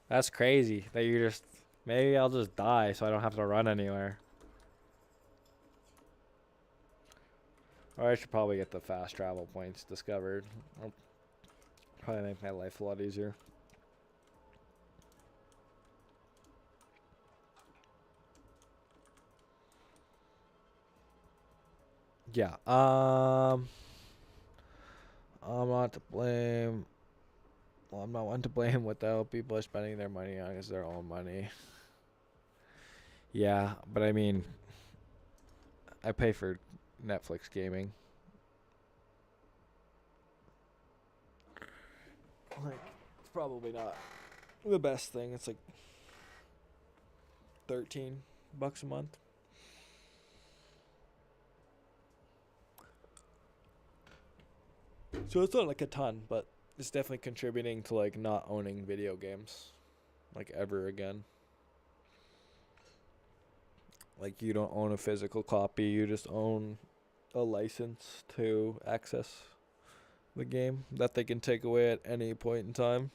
That's crazy that you just... Maybe I'll just die so I don't have to run anywhere. Or I should probably get the fast travel points discovered. I'll probably make my life a lot easier. Yeah, I'm not to blame. Well, I'm not one to blame what the hell people are spending their money on. It's their own money. Yeah, but I mean, I pay for Netflix gaming. Like, it's probably not the best thing. It's like $13 a month. So it's not like a ton, but it's definitely contributing to like not owning video games like ever again. Like you don't own a physical copy, you just own a license to access the game that they can take away at any point in time.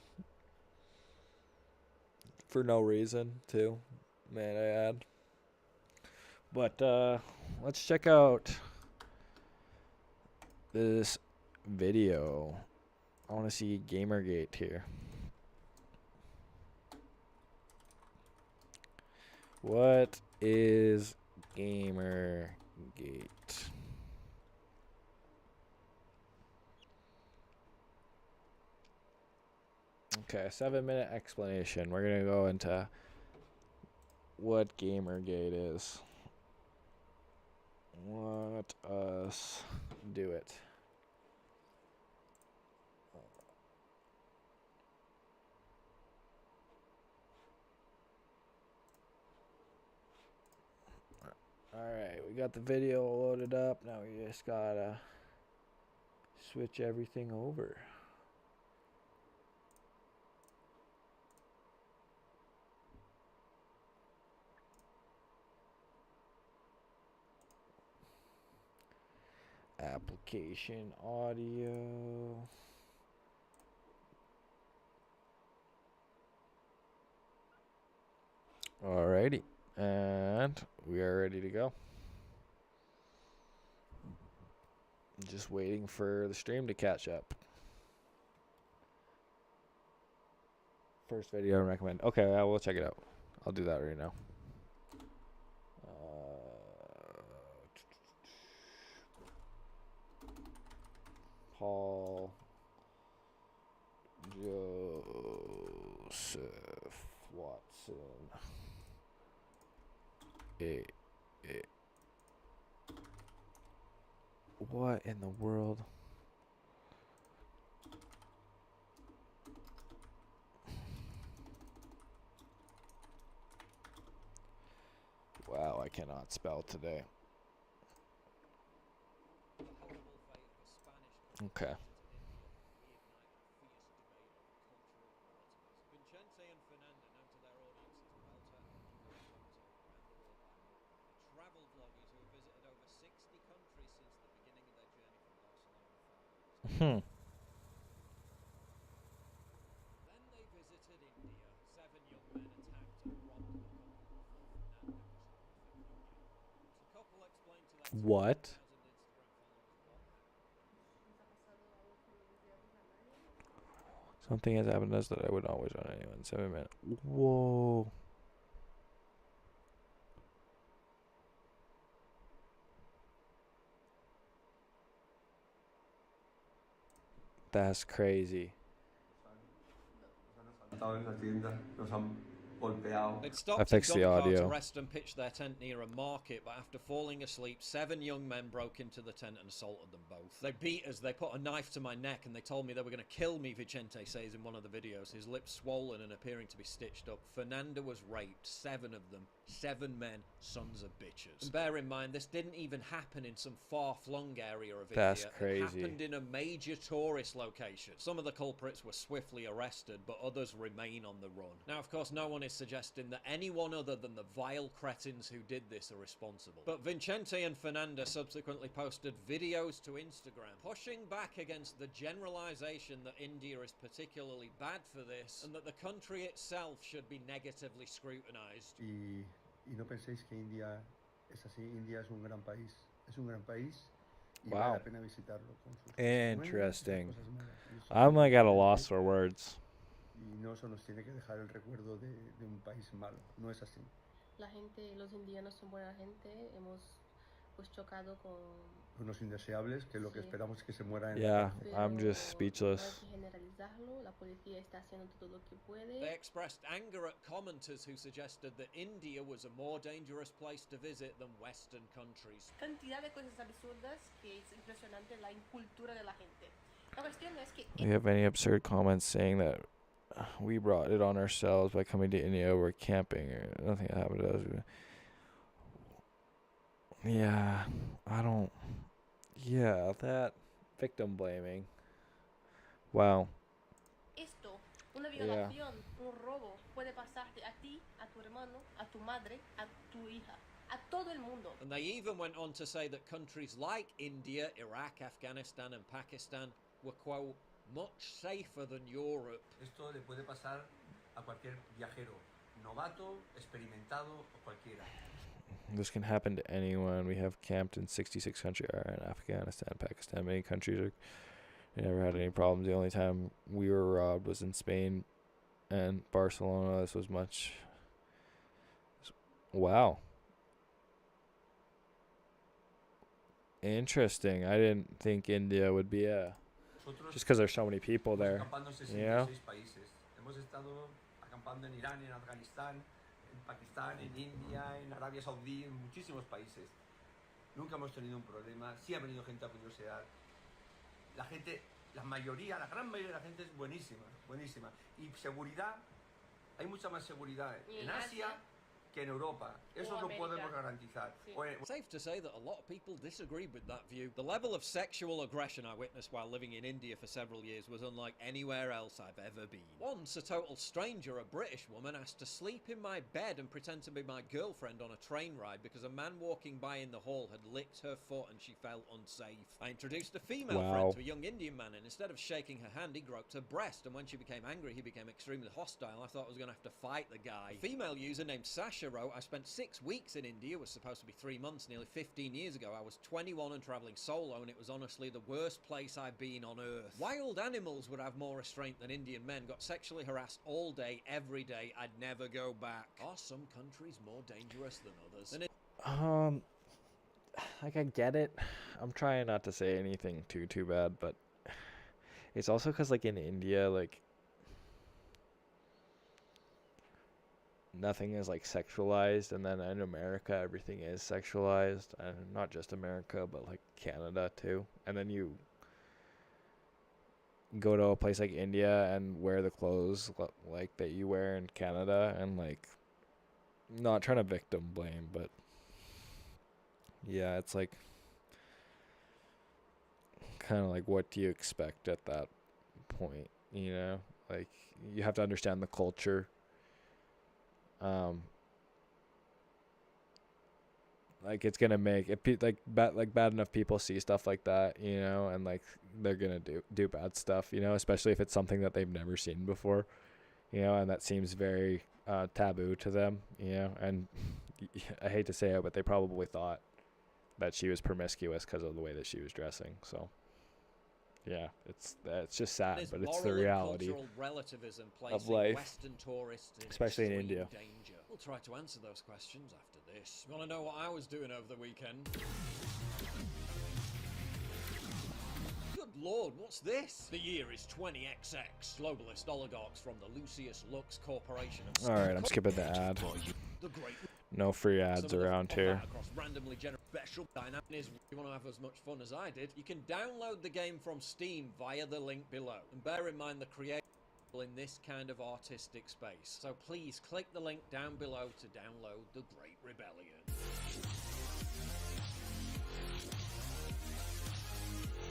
For no reason, too, may I add. But let's check out this video. I want to see Gamergate here. What is Gamergate? Okay, 7-minute explanation. We're going to go into what Gamergate is. Let us do it. Alright, we got the video loaded up. Now we just gotta switch everything over. Application audio. Alrighty, and we are ready to go. Just waiting for the stream to catch up. First video I recommend. Okay, I will check it out. I'll do that right now. Paul Joseph Watson. What in the world? Wow, I cannot spell today. Okay. Hmm. What? Something has happened to us that I would always on anyone. 7 minutes. Whoa. That's crazy. They'd I stopped at fixed the gunpoint to audio. rest and pitch their tent near a market, but after falling asleep, 7 young men broke into the tent and assaulted them both. They beat us, they put a knife to my neck, and they told me they were going to kill me, Vicente says in one of the videos, his lips swollen and appearing to be stitched up. Fernanda was raped, 7 of them. 7 men, sons of bitches. And bear in mind, this didn't even happen in some far-flung area of That's India. crazy. It happened in a major tourist location. Some of the culprits were swiftly arrested, but others remain on the run. Now, of course, no one is suggesting that anyone other than the vile cretins who did this are responsible. But Vicente and Fernanda subsequently posted videos to Instagram, pushing back against the generalization that India is particularly bad for this, and that the country itself should be negatively scrutinized. Y no penséis que India es así. India es un gran país. Es un gran país. Y Wow. vale la pena visitarlo con sus cosas Interesting. buenas y sus cosas malas. Y eso I'm es like at a diferente. loss for words. Y no eso nos tiene que dejar el recuerdo de un país malo. No es así. La gente, los indianos son buena gente. Hemos pues chocado con Unos indeseables que lo que Sí. esperamos es que se mueran en la Yeah, cárcel. I'm pero just no hay speechless. que generalizar. legalizarlo. La policía está haciendo todo lo que puede. They expressed anger at commenters who suggested that India was a more dangerous place to visit than Western countries. Cantidad de cosas absurdas que es impresionante la incultura de la gente. La cuestión es que We have any absurd comments saying that we brought it on ourselves by coming to India, we're camping, or nothing happened to us. Yeah, I don't. Yeah, that victim blaming. Wow. esto, una Yeah. violación, un robo, puede pasarte a ti, a tu hermano, a tu madre, a tu hija, a todo el mundo. And they even went on to say that countries like India, Iraq, Afghanistan, and Pakistan were, quote, much safer than Europe. Esto le puede pasar a cualquier viajero, novato, experimentado o cualquiera. This can happen to anyone. We have camped in 66 countries, in Afghanistan, Pakistan. Many countries are never had any problems. The only time we were robbed was in Spain and Barcelona. This was much. Wow. Interesting. I didn't think India would be just because there's so many people there. You know? Países. Hemos estado acampando en Irán, en Afganistán, en Pakistán, en India, en Arabia Saudí, en muchísimos países. Nunca hemos tenido un problema. Sí ha venido gente a curiosear. La gente, la gran mayoría de la gente es buenísima, buenísima. Y seguridad, hay mucha más seguridad en Asia que en Europa. Eso lo podemos garantizar. Safe to say that a lot of people disagreed with that view. The level of sexual aggression I witnessed while living in India for several years was unlike anywhere else I've ever been. Once, a total stranger, a British woman, asked to sleep in my bed and pretend to be my girlfriend on a train ride because a man walking by in the hall had licked her foot and she felt unsafe. I introduced a female friend to a young Indian man, and instead of shaking her hand, he groped her breast, and when she became angry, he became extremely hostile. I thought I was going to have to fight the guy. A female user named Sasha wrote, I spent 6 weeks in India, was supposed to be 3 months, nearly 15 years ago. I was 21 and travelling solo, and it was honestly the worst place I've been on earth. Wild animals would have more restraint than Indian men. Got sexually harassed all day, every day. I'd never go back. Are some countries more dangerous than others? Like I get it. I'm trying not to say anything too bad, but it's also because like in India, like nothing is like sexualized, and then in America everything is sexualized, and not just America but like Canada too. And then you go to a place like India and wear the clothes like that you wear in Canada, and like not trying to victim blame, but yeah, it's like kind of like what do you expect at that point, you know? Like you have to understand the culture. Like it's gonna make it bad enough people see stuff like that, you know, and like they're gonna do bad stuff, you know, especially if it's something that they've never seen before, you know, and that seems very taboo to them, you know. And I hate to say it, but they probably thought that she was promiscuous because of the way that she was dressing. So yeah, it's just sad, but it's the reality of life, Western tourists in especially in extreme India. Danger. We'll try to answer those questions after this. You want to know what I was doing over the weekend? Good lord, what's this? The year is 20XX. Globalist oligarchs from the Lucius Lux Corporation. All right, I'm skipping the ad. The great. No free ads around here. Randomly special dynamic is if you want to have as much fun as I did, you can download the game from Steam via the link below. And bear in mind the creator in this kind of artistic space. So please click the link down below to download The Great Rebellion.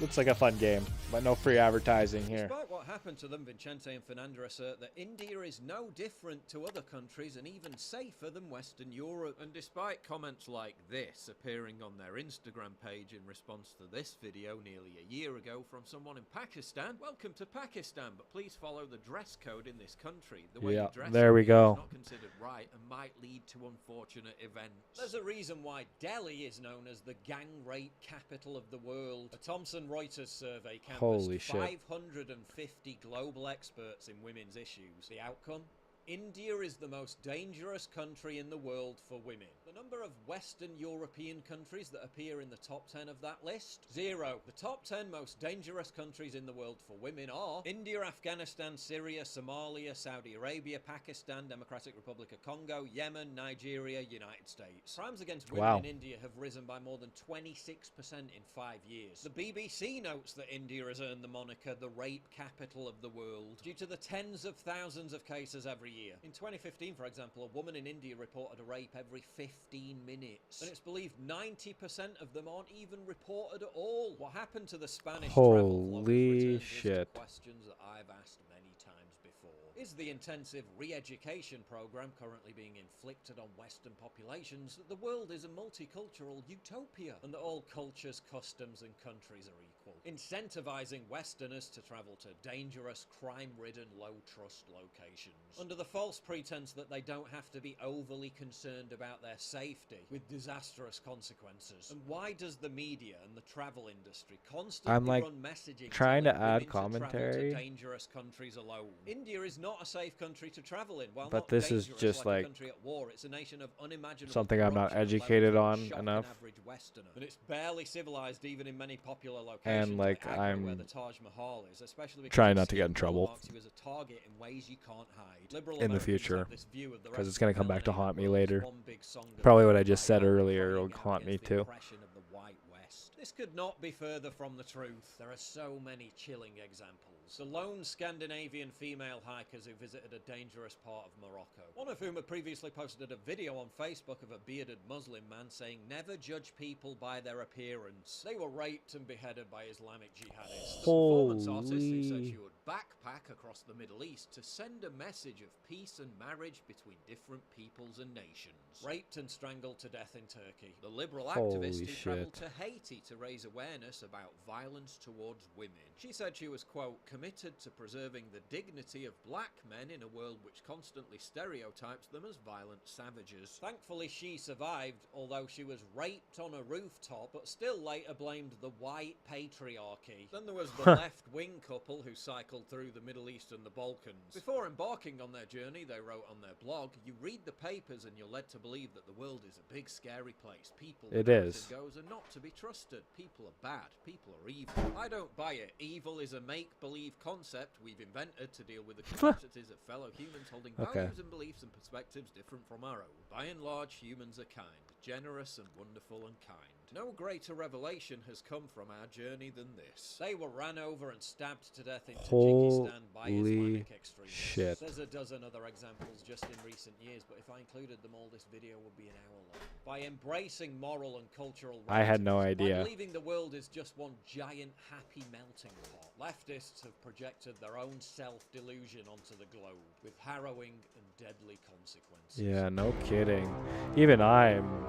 Looks like a fun game, but no free advertising here. Despite what happened to them, Vincente and Fernanda assert that India is no different to other countries and even safer than Western Europe. And despite comments like this appearing on their Instagram page in response to this video nearly a year ago from someone in Pakistan, welcome to Pakistan, but please follow the dress code in this country. The way you dress there we go. is not considered right and might lead to unfortunate events. There's a reason why Delhi is known as the gang rape capital of the world. A Thomson Reuters survey canvassed 550 global experts in women's issues. The outcome? India is the most dangerous country in the world for women. The number of Western European countries that appear in the top 10 of that list? 0. The top 10 most dangerous countries in the world for women are India, Afghanistan, Syria, Somalia, Saudi Arabia, Pakistan, Democratic Republic of Congo, Yemen, Nigeria, United States. Crimes against women in India have risen by more than 26% in 5 years. The BBC notes that India has earned the moniker the rape capital of the world due to the tens of thousands of cases every year. In 2015, for example, a woman in India reported a rape every 15 minutes. And it's believed 90% of them aren't even reported at all. What happened to the Spanish travel vloggers returns us to questions that I've asked many times before. Is the intensive re-education program currently being inflicted on Western populations that the world is a multicultural utopia and that all cultures, customs and countries are equal? Incentivizing Westerners to travel to dangerous, crime-ridden, low-trust locations under the false pretense that they don't have to be overly concerned about their safety with disastrous consequences. And why does the media and the travel industry constantly run messaging trying to telling add women to travel commentary, to dangerous countries alone? India is not a safe country to travel in. While but not this is dangerous just like a like country at war, it's a nation of unimaginable something I'm not corruption and educated levels that on would shock enough. an average Westerner. And it's barely civilized even in many popular locations And like like Agra, where I'm the Taj Mahal is, especially because trying its not to get in skin color trouble marks you as a target in ways you can't hide. Liberal in the Americans future, have this view of the because rest it's of going the to come back to melanated haunt me world as later. one big song of Probably what I Kumbaya just said and earlier crying will out haunt me against the too. oppression of the white West. This could not be further from the truth. There are so many chilling examples. The lone Scandinavian female hikers who visited a dangerous part of Morocco, one of whom had previously posted a video on Facebook of a bearded Muslim man saying never judge people by their appearance. They were raped and beheaded by Islamic jihadists. The performance artist who said she would backpack across the Middle East to send a message of peace and marriage between different peoples and nations. Raped and strangled to death in Turkey. The liberal activist who travelled to Haiti to raise awareness about violence towards women. She said she was, quote, committed to preserving the dignity of black men in a world which constantly stereotypes them as violent savages. Thankfully she survived, although she was raped on a rooftop, but still later blamed the white patriarchy. Then there was the left-wing couple who cycled through the Middle East and the Balkans. Before embarking on their journey, they wrote on their blog, you read the papers and you're led to believe that the world is a big scary place. People, it is. Goes, are not to be trusted. People are bad. People are evil. I don't buy it. Evil is a make-believe concept we've invented to deal with the complexities of fellow humans holding values and beliefs and perspectives different from our own. By and large, humans are kind, generous and wonderful and kind. No greater revelation has come from our journey than this. They were ran over and stabbed to death in Tajikistan by Islamic extremists. There's a dozen other examples just in recent years, but if I included them all, this video would be an hour long. By embracing moral and cultural I had no idea. by believing the world is just one giant happy melting pot, leftists have projected their own self-delusion onto the globe with harrowing and deadly consequences. Yeah, no kidding. Even I'm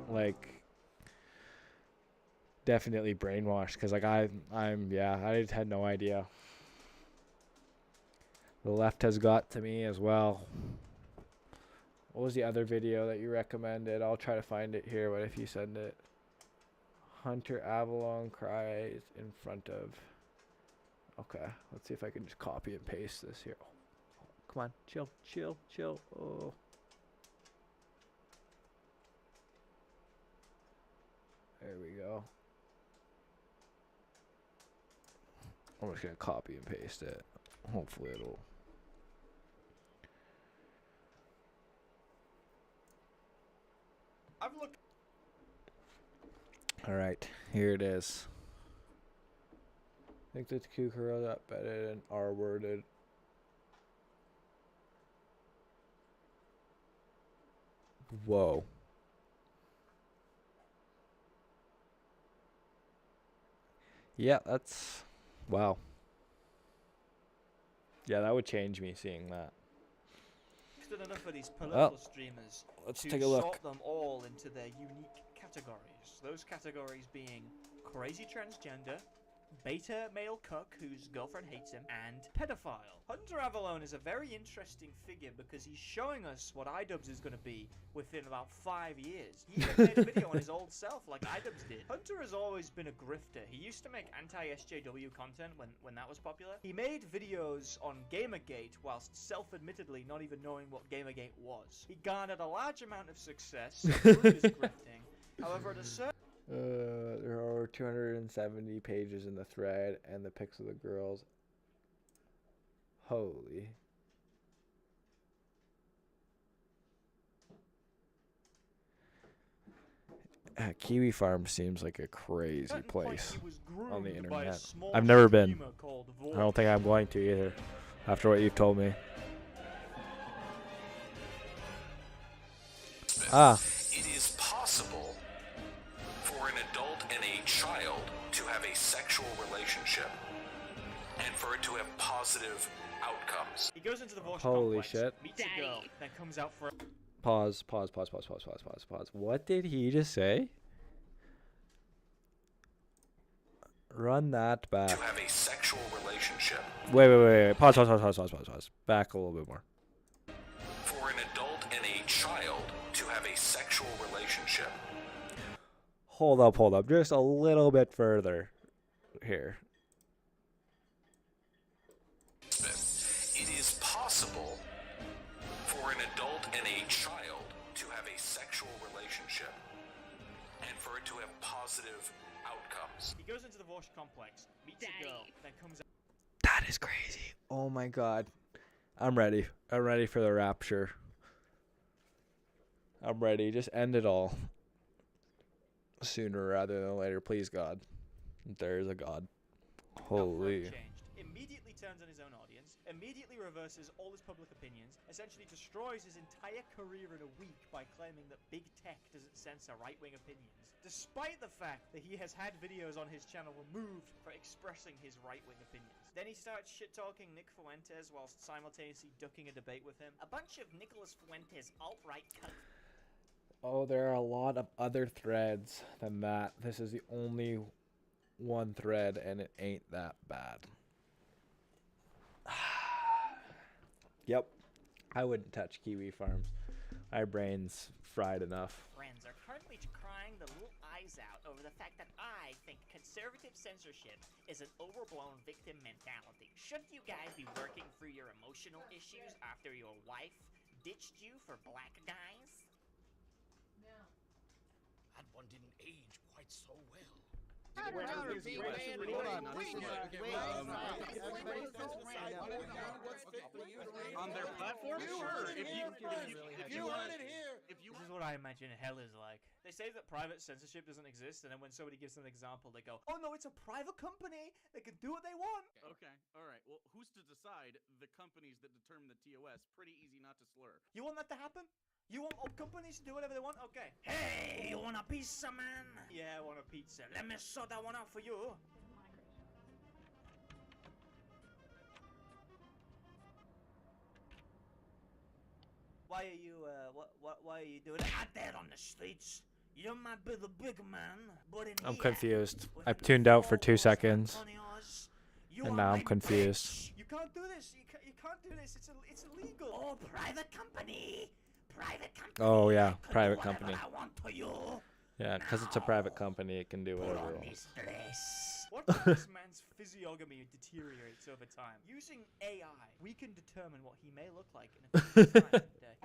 like definitely brainwashed because like I had no idea. The left has got to me as well. What was the other video that you recommended? I'll try to find it here, but if you send it. Hunter Avalon cries in front of. Okay, let's see if I can just copy and paste this here. Oh, come on, chill. Oh. There we go. I'm just gonna copy and paste it. Hopefully it'll. I've looked. All right, here it is. I think the Kukuro that bedded and R-worded. Whoa. Yeah, that's wow. Yeah, that would change me seeing that. Enough of these political streamers let's to take a look. sort them all into their unique categories. Those categories being crazy transgender, beta male cuck whose girlfriend hates him, and pedophile. Hunter Avalon is a very interesting figure because he's showing us what iDubbbz is going to be within about 5 years. He even made a video on his old self like iDubbbz did. Hunter has always been a grifter. He used to make anti-SJW content when that was popular. He made videos on Gamergate whilst self-admittedly not even knowing what Gamergate was. He garnered a large amount of success through his grifting. However, at a certain There are over 270 pages in the thread, and the pics of the girls. Holy. Kiwi Farm seems like a crazy place on the internet. I've never been. I don't think I'm going to either, after what you've told me. It is possible for an adult and a child to have a sexual relationship and for it to have positive outcomes. he goes into the Vosh Holy complex, shit. meets a girl, then comes out for Pause. What did he just say? Run that back. To have a sexual relationship. Wait. Pause. Back a little bit more. For an adult and a child to have a sexual relationship. Hold up. Just a little bit further here. It is possible for an adult and a child to have a sexual relationship and for it to have positive outcomes. He goes into the Vosh complex, meets a girl, then comes out. That is crazy. Oh my god. I'm ready. I'm ready for the rapture. I'm ready. Just end it all. Sooner rather than later, please God. There is a God. Holy. Immediately turns on his own audience, immediately reverses all his public opinions, essentially destroys his entire career in a week by claiming that big tech doesn't censor right-wing opinions, despite the fact that he has had videos on his channel removed for expressing his right-wing opinions. Then he starts shit-talking Nick Fuentes whilst simultaneously ducking a debate with him. A bunch of Nicholas Fuentes alt-right cunts. Oh, there are a lot of other threads than that. This is the only one thread, and it ain't that bad. Yep. I wouldn't touch Kiwi Farms. My brain's fried enough. Friends are currently crying their little eyes out over the fact that I think conservative censorship is an overblown victim mentality. Shouldn't you guys be working through your emotional issues after your wife ditched you for black guys? No. That one didn't age quite so well. On their platform? Sure. If you heard it here. This is what I imagine hell is like. They say that private censorship doesn't exist, and then when somebody gives them an example, they go, "Oh no, it's a private company. They can do what they want." Okay, alright. Well, who's to decide? The companies that determine the TOS. Pretty easy not to slur. You want that to happen? You want all companies to do whatever they want? Okay. Hey, you want a pizza, man? Yeah, I want a pizza. Let me sort that one out for you. Why are you, why are you doing it out there on the streets? You might be the big man, but in I'm here, confused. I tuned out for 2 seconds. And now I'm confused. You can't do this. You can't do this. It's illegal. Oh, private company. Private company. Oh yeah, I private could do whatever company. I want to you. Yeah, because it's a private company, it can do whatever it wants. What if this man's physiognomy deteriorates over time? Using AI, we can determine what he may look like in a few years' time today.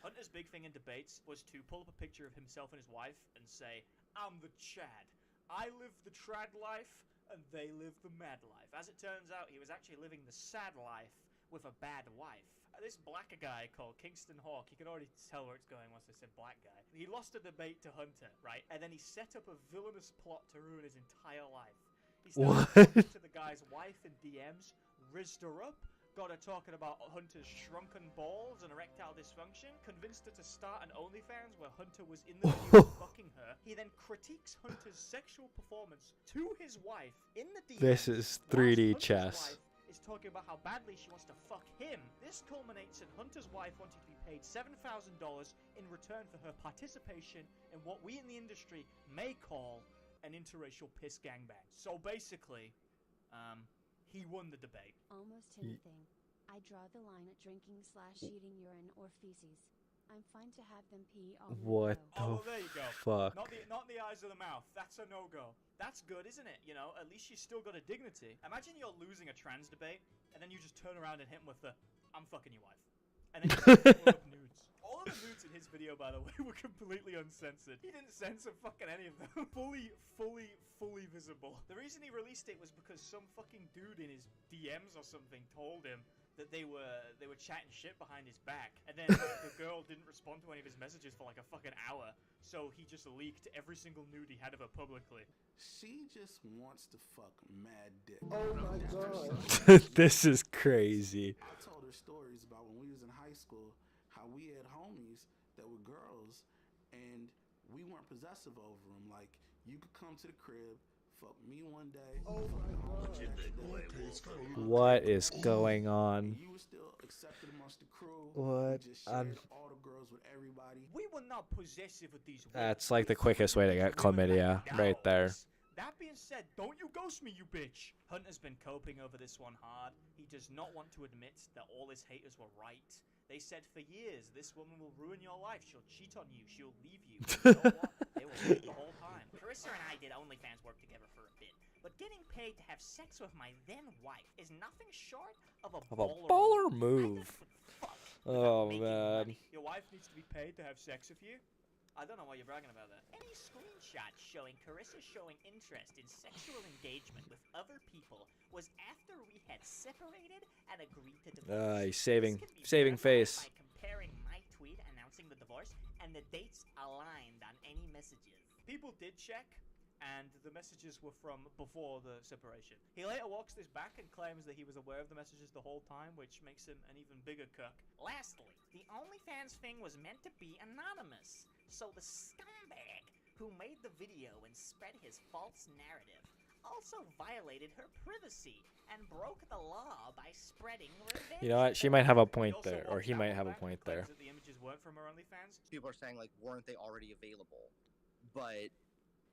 Hunter's big thing in debates was to pull up a picture of himself and his wife and say, "I'm the Chad. I live the trad life, and they live the mad life." As it turns out, he was actually living the sad life with a bad wife. This black guy called Kingston Hawk, you can already tell where it's going once I said black guy. He lost a debate to Hunter, right? And then he set up a villainous plot to ruin his entire life. He started talking to the guy's wife in DMs, rizzed her up, got her talking about Hunter's shrunken balls and erectile dysfunction, convinced her to start an OnlyFans where Hunter was in the video fucking her. He then critiques Hunter's sexual performance to his wife in the DMs. This is 3D chess. Is talking about how badly she wants to fuck him. This culminates in Hunter's wife wanting to be paid $7,000 in return for her participation in what we in the industry may call an interracial piss gangbang. So basically, he won the debate. Almost anything. I draw the line at drinking/eating urine or feces. I'm fine to have them pee on the What go. the Oh, well, there you go. fuck? Not the eyes of the mouth. That's a no-go. That's good, isn't it? You know, at least she's still got a dignity. Imagine you're losing a trans debate, and then you just turn around and hit him with the, "I'm fucking your wife." And then you just pull up nudes. All of the nudes in his video, by the way, were completely uncensored. He didn't censor fucking any of them. fully visible. The reason he released it was because some fucking dude in his DMs or something told him that they were chatting shit behind his back, and then the girl didn't respond to any of his messages for like a fucking hour, so he just leaked every single nude he had of her publicly. She just wants to fuck mad dick. Oh my god. This is crazy. I told her stories about when we was in high school, how we had homies that were girls, and we weren't possessive over them. Like, you could come to the crib, fuck me one day. Oh my god. What is going on? You were still accepted amongst the crew. What? You just shared all the girls with everybody. We were not possessive with these women. That's like the quickest way to get chlamydia, right there. That being said, don't you ghost me, you bitch! Hunter's been coping over this one hard. He does not want to admit that all his haters were right. They said for years, this woman will ruin your life. She'll cheat on you. She'll leave you. You know what? They were right the whole time. Carissa and I did OnlyFans work together for a bit, but getting paid to have sex with my then wife is nothing short of a baller move. Oh man. Your wife needs to be paid to have sex with you? I don't know why you're bragging about that. Any screenshots showing Carissa showing interest in sexual engagement with other people was after we had separated and agreed to divorce. He's saving face. By comparing my tweet announcing the divorce and the dates aligned on any messages. People did check, and the messages were from before the separation. He later walks this back and claims that he was aware of the messages the whole time, which makes him an even bigger cuck. Lastly, the OnlyFans thing was meant to be anonymous, so the scumbag who made the video and spread his false narrative also violated her privacy and broke the law by spreading revenge. You know what? She might have a point there, or he might have a point there. That the images weren't from her OnlyFans? People are saying, like, weren't they already available? But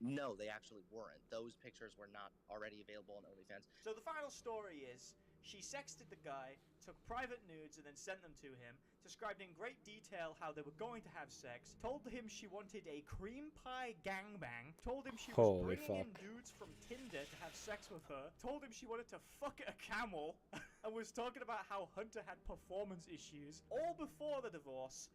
no, they actually weren't. Those pictures were not already available on OnlyFans. So the final story is, she sexted the guy, took private nudes and then sent them to him, described in great detail how they were going to have sex, told him she wanted a cream pie gangbang, told him she was bringing in dudes from Tinder to have sex with her, told him she wanted to fuck a camel, and was talking about how Hunter had performance issues, all before the divorce,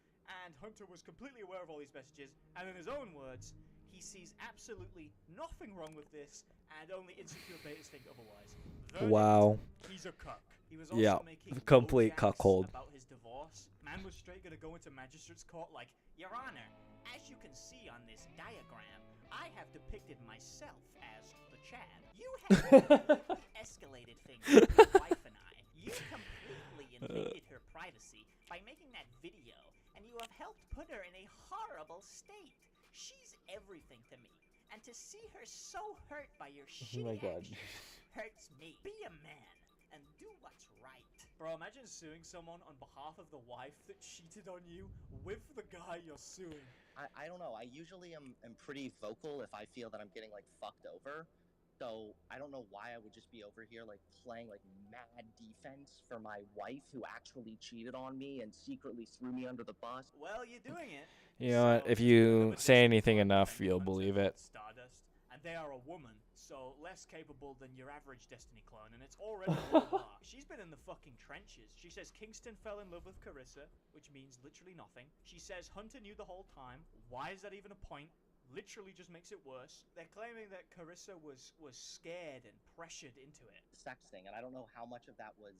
and Hunter was completely aware of all these messages, and in his own words, he sees absolutely nothing wrong with this, and only insecure betas think otherwise. Verdict, wow. He's a cuck. He was also making complete no cuckold. about his divorce. Man was straight gonna go into magistrate's court like, Your Honor, as you can see on this diagram, I have depicted myself as the Chad. You have completely escalated things with my wife and I. You completely invaded her privacy by making that video, and you have helped put her in a horrible state. She's everything to me, and to see her so hurt by your shitty actions hurts me. Be a man and do what's right. Bro, imagine suing someone on behalf of the wife that cheated on you with the guy you're suing. I don't know. I usually am pretty vocal if I feel that I'm getting, like, fucked over. So I don't know why I would just be over here, like, playing, like, mad defense for my wife who actually cheated on me and secretly threw me under the bus. Well, you're doing it. You know what? If you say anything enough, you'll believe it. Stardust, and they are a woman, so less capable than your average Destiny clone, and it's already a bar. She's been in the fucking trenches. She says Kingston fell in love with Carissa, which means literally nothing. She says Hunter knew the whole time. Why is that even a point? Literally just makes it worse. They're claiming that Carissa was scared and pressured into it. Sexting, and I don't know how much of that was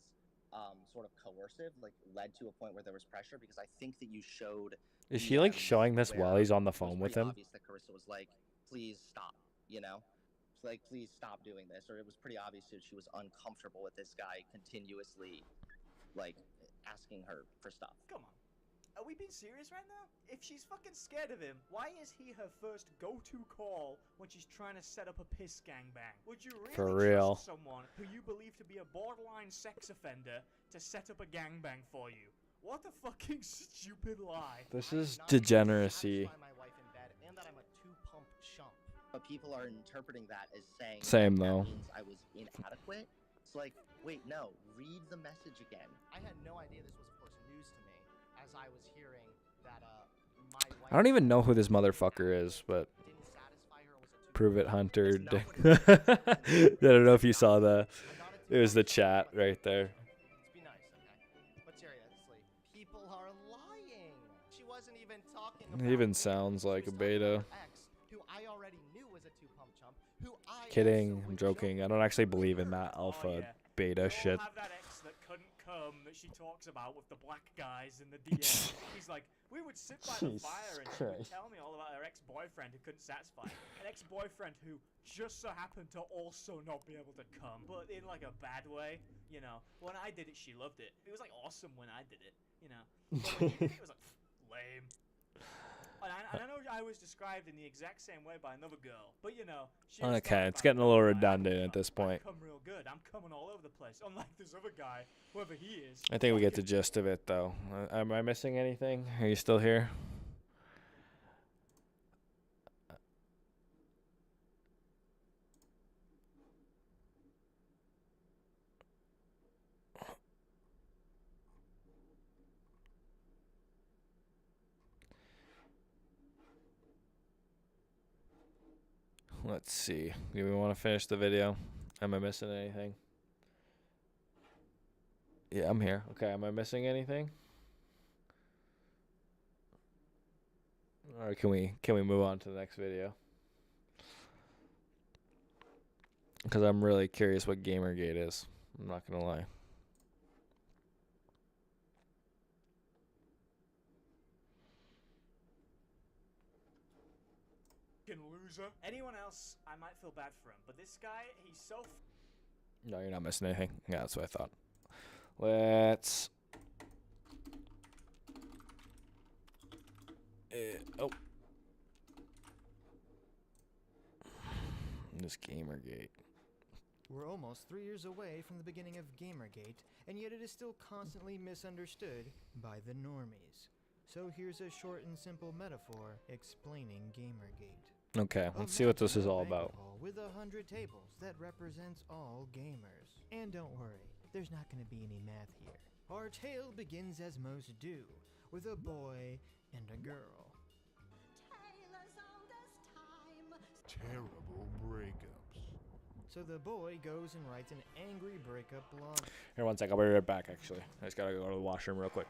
sort of coercive, like led to a point where there was pressure, because I think that you showed... Is she like showing this while he's on the phone with him? It was pretty obvious that Carissa was like, please stop, you know? Like, please stop doing this. Or it was pretty obvious that she was uncomfortable with this guy continuously, like, asking her for stuff. Come on. Are we being serious right now? If she's fucking scared of him, why is he her first go-to call when she's trying to set up a piss gangbang? Would you really For real. trust someone who you believe to be a borderline sex offender to set up a gangbang for you? What a fucking stupid lie. This is degeneracy. My wife in bed, and that I'm a two-pump chump. but people are interpreting that as saying Same, that though. means I was inadequate. It's like, wait, no, read the message again. I had no idea this was, of course, news to me, as I was hearing that my wife I don't even know who this motherfucker is, but didn't satisfy her and was a two Prove It Hunter. I don't know if you saw the. It was the chat right there. Let's be nice, okay? But seriously, people are lying. She wasn't even talking about He even me. sounds She like a was talking about beta. her ex, who I already knew was a two-pump chump, who I Kidding, also I'm would joking. joke I don't actually believe in that alpha beta We shit. all have that ex that couldn't come that she talks about with the black guys in the DM. He's like, we would sit by the Jesus fire and she would Christ. tell me all about her ex-boyfriend who couldn't satisfy. An ex-boyfriend who just so happened to also not be able to come, but in like a bad way. You know, when I did it, she loved it. It was like awesome when I did it. You know, but when he did it, it was like lame. And I know I was described in the exact same way by another girl, but you know, she was Okay, talking it's about getting a little redundant at this point. come real good. I'm coming all over the place. Unlike this other guy, whoever he is. I think we get the gist of it, though. Am I missing anything? Are you still here? Let's see. Do we want to finish the video? Am I missing anything? Yeah, I'm here. Okay, am I missing anything? Or can we move on to the next video? Because I'm really curious what Gamergate is. I'm not gonna lie. Loser. Anyone else, I might feel bad for him, but this guy, he's so. No, you're not missing anything. Yeah, that's what I thought. Let's. Oh. This Gamergate. We're almost 3 years away from the beginning of Gamergate, and yet it is still constantly misunderstood by the normies. So here's a short and simple metaphor explaining Gamergate. Okay, let's see what this is all about. With 100 tables that represents all gamers. And don't worry, there's not going to be any math here. Our tale begins as most do, with a boy and a girl. Terrible breakups. So the boy goes and writes an angry breakup blog. Here, one sec. I'll be right back, actually. I just gotta go to the washroom real quick.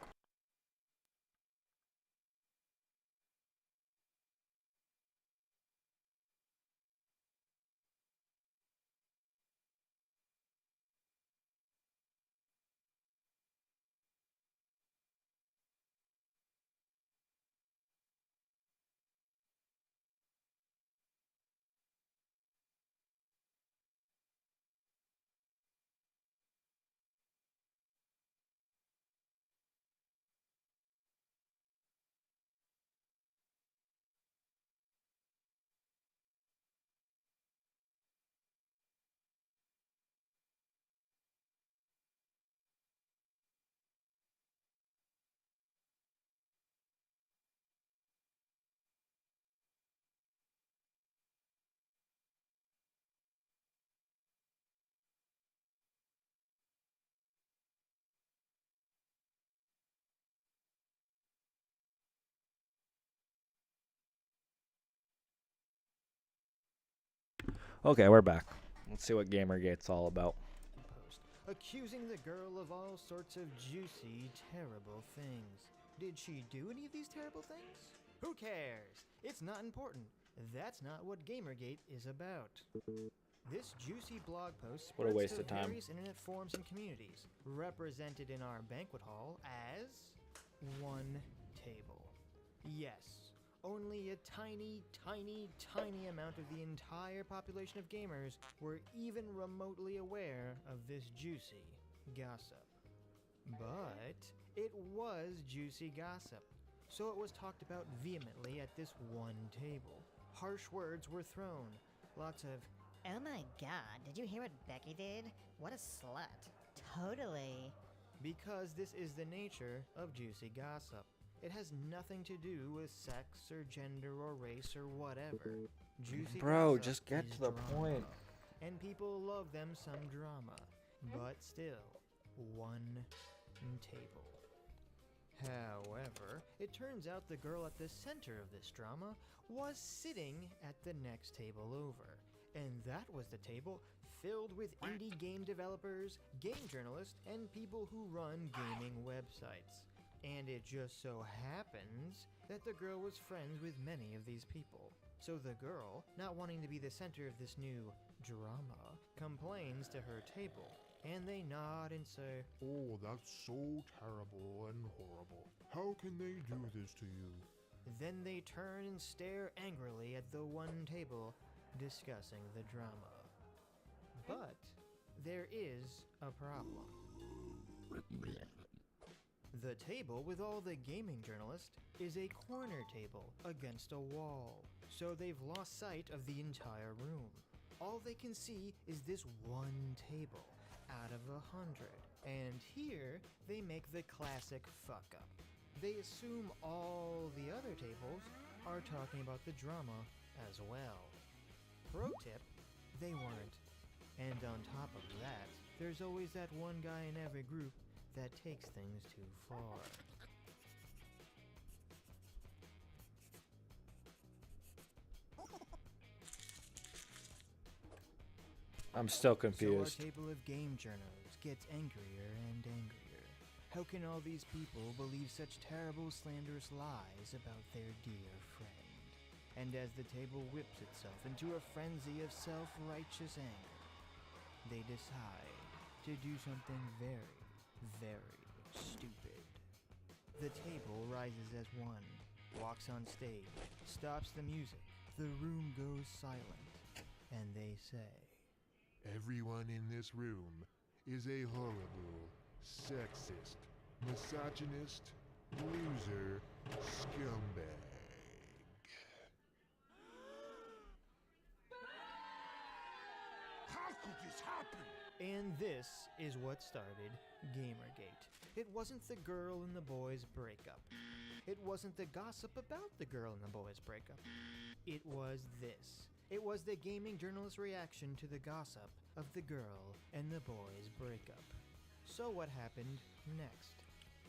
Okay, we're back. Let's see what Gamergate's all about. Accusing the girl of all sorts of juicy, terrible things. Did she do any of these terrible things? Who cares? It's not important. That's not what Gamergate is about. This juicy blog post What a spreads waste to of time. various internet forums and communities, represented in our banquet hall as one table. Yes, only a tiny, tiny, tiny amount of the entire population of gamers were even remotely aware of this juicy gossip. But it was juicy gossip, so it was talked about vehemently at this one table. Harsh words were thrown, lots of, "Oh my god, did you hear what Becky did? What a slut." Totally. Because this is the nature of juicy gossip. It has nothing to do with sex or gender or race or whatever. Juicy Bro, gossip just get is to the drama, point. and people love them some drama, but still, one table. However, it turns out the girl at the center of this drama was sitting at the next table over, and that was the table filled with indie game developers, game journalists, and people who run gaming websites. And it just so happens that the girl was friends with many of these people. So the girl, not wanting to be the center of this new drama, complains to her table, and they nod and say, "Oh, that's so terrible and horrible. How can they do this to you?" Then they turn and stare angrily at the one table, discussing the drama. But there is a problem. The table with all the gaming journalists is a corner table against a wall, so they've lost sight of the entire room. All they can see is this one table out of 100, and here they make the classic fuck up. They assume all the other tables are talking about the drama as well. Pro tip, they weren't. And on top of that, there's always that one guy in every group that takes things too far. I'm still So confused. our table of game journals gets angrier and angrier. How can all these people believe such terrible slanderous lies about their dear friend? And as the table whips itself into a frenzy of self-righteous anger, they decide to do something very, very stupid. The table rises as one, walks on stage, stops the music, the room goes silent, and they say, "Everyone in this room is a horrible, sexist, misogynist, loser, scumbag." How could this happen? And this is what started Gamergate. It wasn't the girl and the boys breakup. It wasn't the gossip about the girl and the boys breakup. It was this. It was the gaming journalist's reaction to the gossip of the girl and the boys breakup. So what happened next?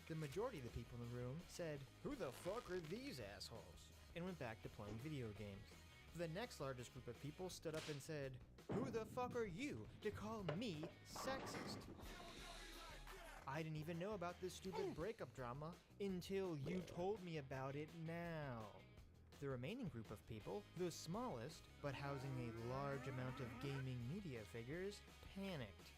The majority of the people in the room said, "Who the fuck are these assholes?" and went back to playing video games. The next largest group of people stood up and said, "Who the fuck are you to call me sexist?" I didn't even know about this stupid breakup drama until you told me about it now. The remaining group of people, the smallest, but housing a large amount of gaming media figures, panicked.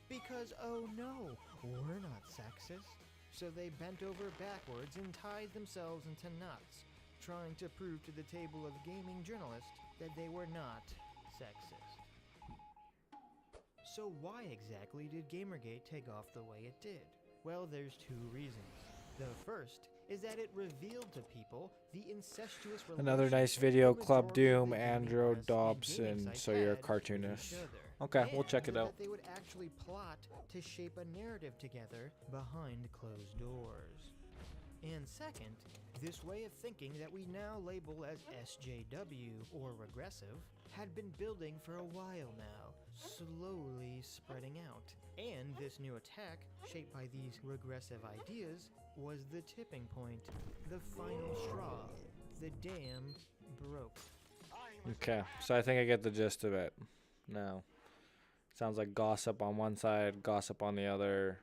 Because, oh no, we're not sexist. So they bent over backwards and tied themselves into knots, trying to prove to the table of gaming journalists that they were not sexist. So why exactly did Gamergate take off the way it did? Well, there's two reasons. The first is that it revealed to people the incestuous Another nice video, Club Doom, Andrew Dobson. So you're a cartoonist. Okay, we'll check it out. that they would actually plot to shape a narrative together behind closed doors. And second, this way of thinking that we now label as SJW or regressive had been building for a while now, slowly spreading out. And this new attack, shaped by these regressive ideas, was the tipping point, the final straw. The dam broke. Okay, so I think I get the gist of it now. Sounds like gossip on one side, gossip on the other,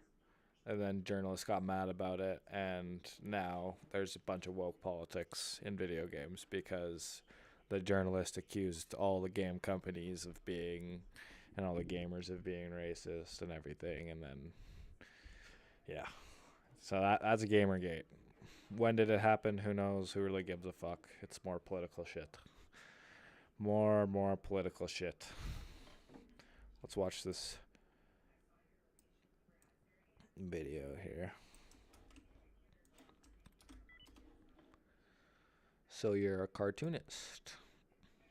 and then journalists got mad about it, and now there's a bunch of woke politics in video games because the journalist accused all the game companies of being, and all the gamers of being racist and everything, and then, yeah. So that's a Gamergate. When did it happen? Who knows? Who really gives a fuck? It's more political shit. More political shit. Let's watch this video here. So you're a cartoonist.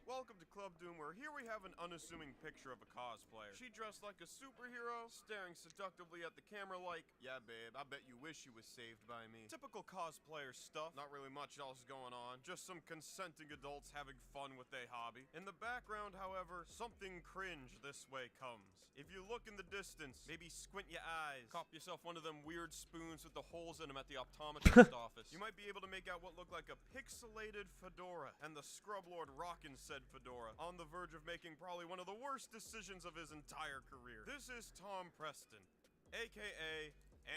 Welcome to Club Doom, where here we have an unassuming picture of a cosplayer. She dressed like a superhero, staring seductively at the camera like, yeah babe, I bet you wish you was saved by me. Typical cosplayer stuff, not really much else going on, just some consenting adults having fun with their hobby. In the background, however, something cringe this way comes. If you look in the distance, maybe squint your eyes, cop yourself one of them weird spoons with the holes in them at the optometrist office. You might be able to make out what looked like a pixelated fedora, and the scrub lord rockin' said fedora, on the verge of making probably one of the worst decisions of his entire career. This is Tom Preston, aka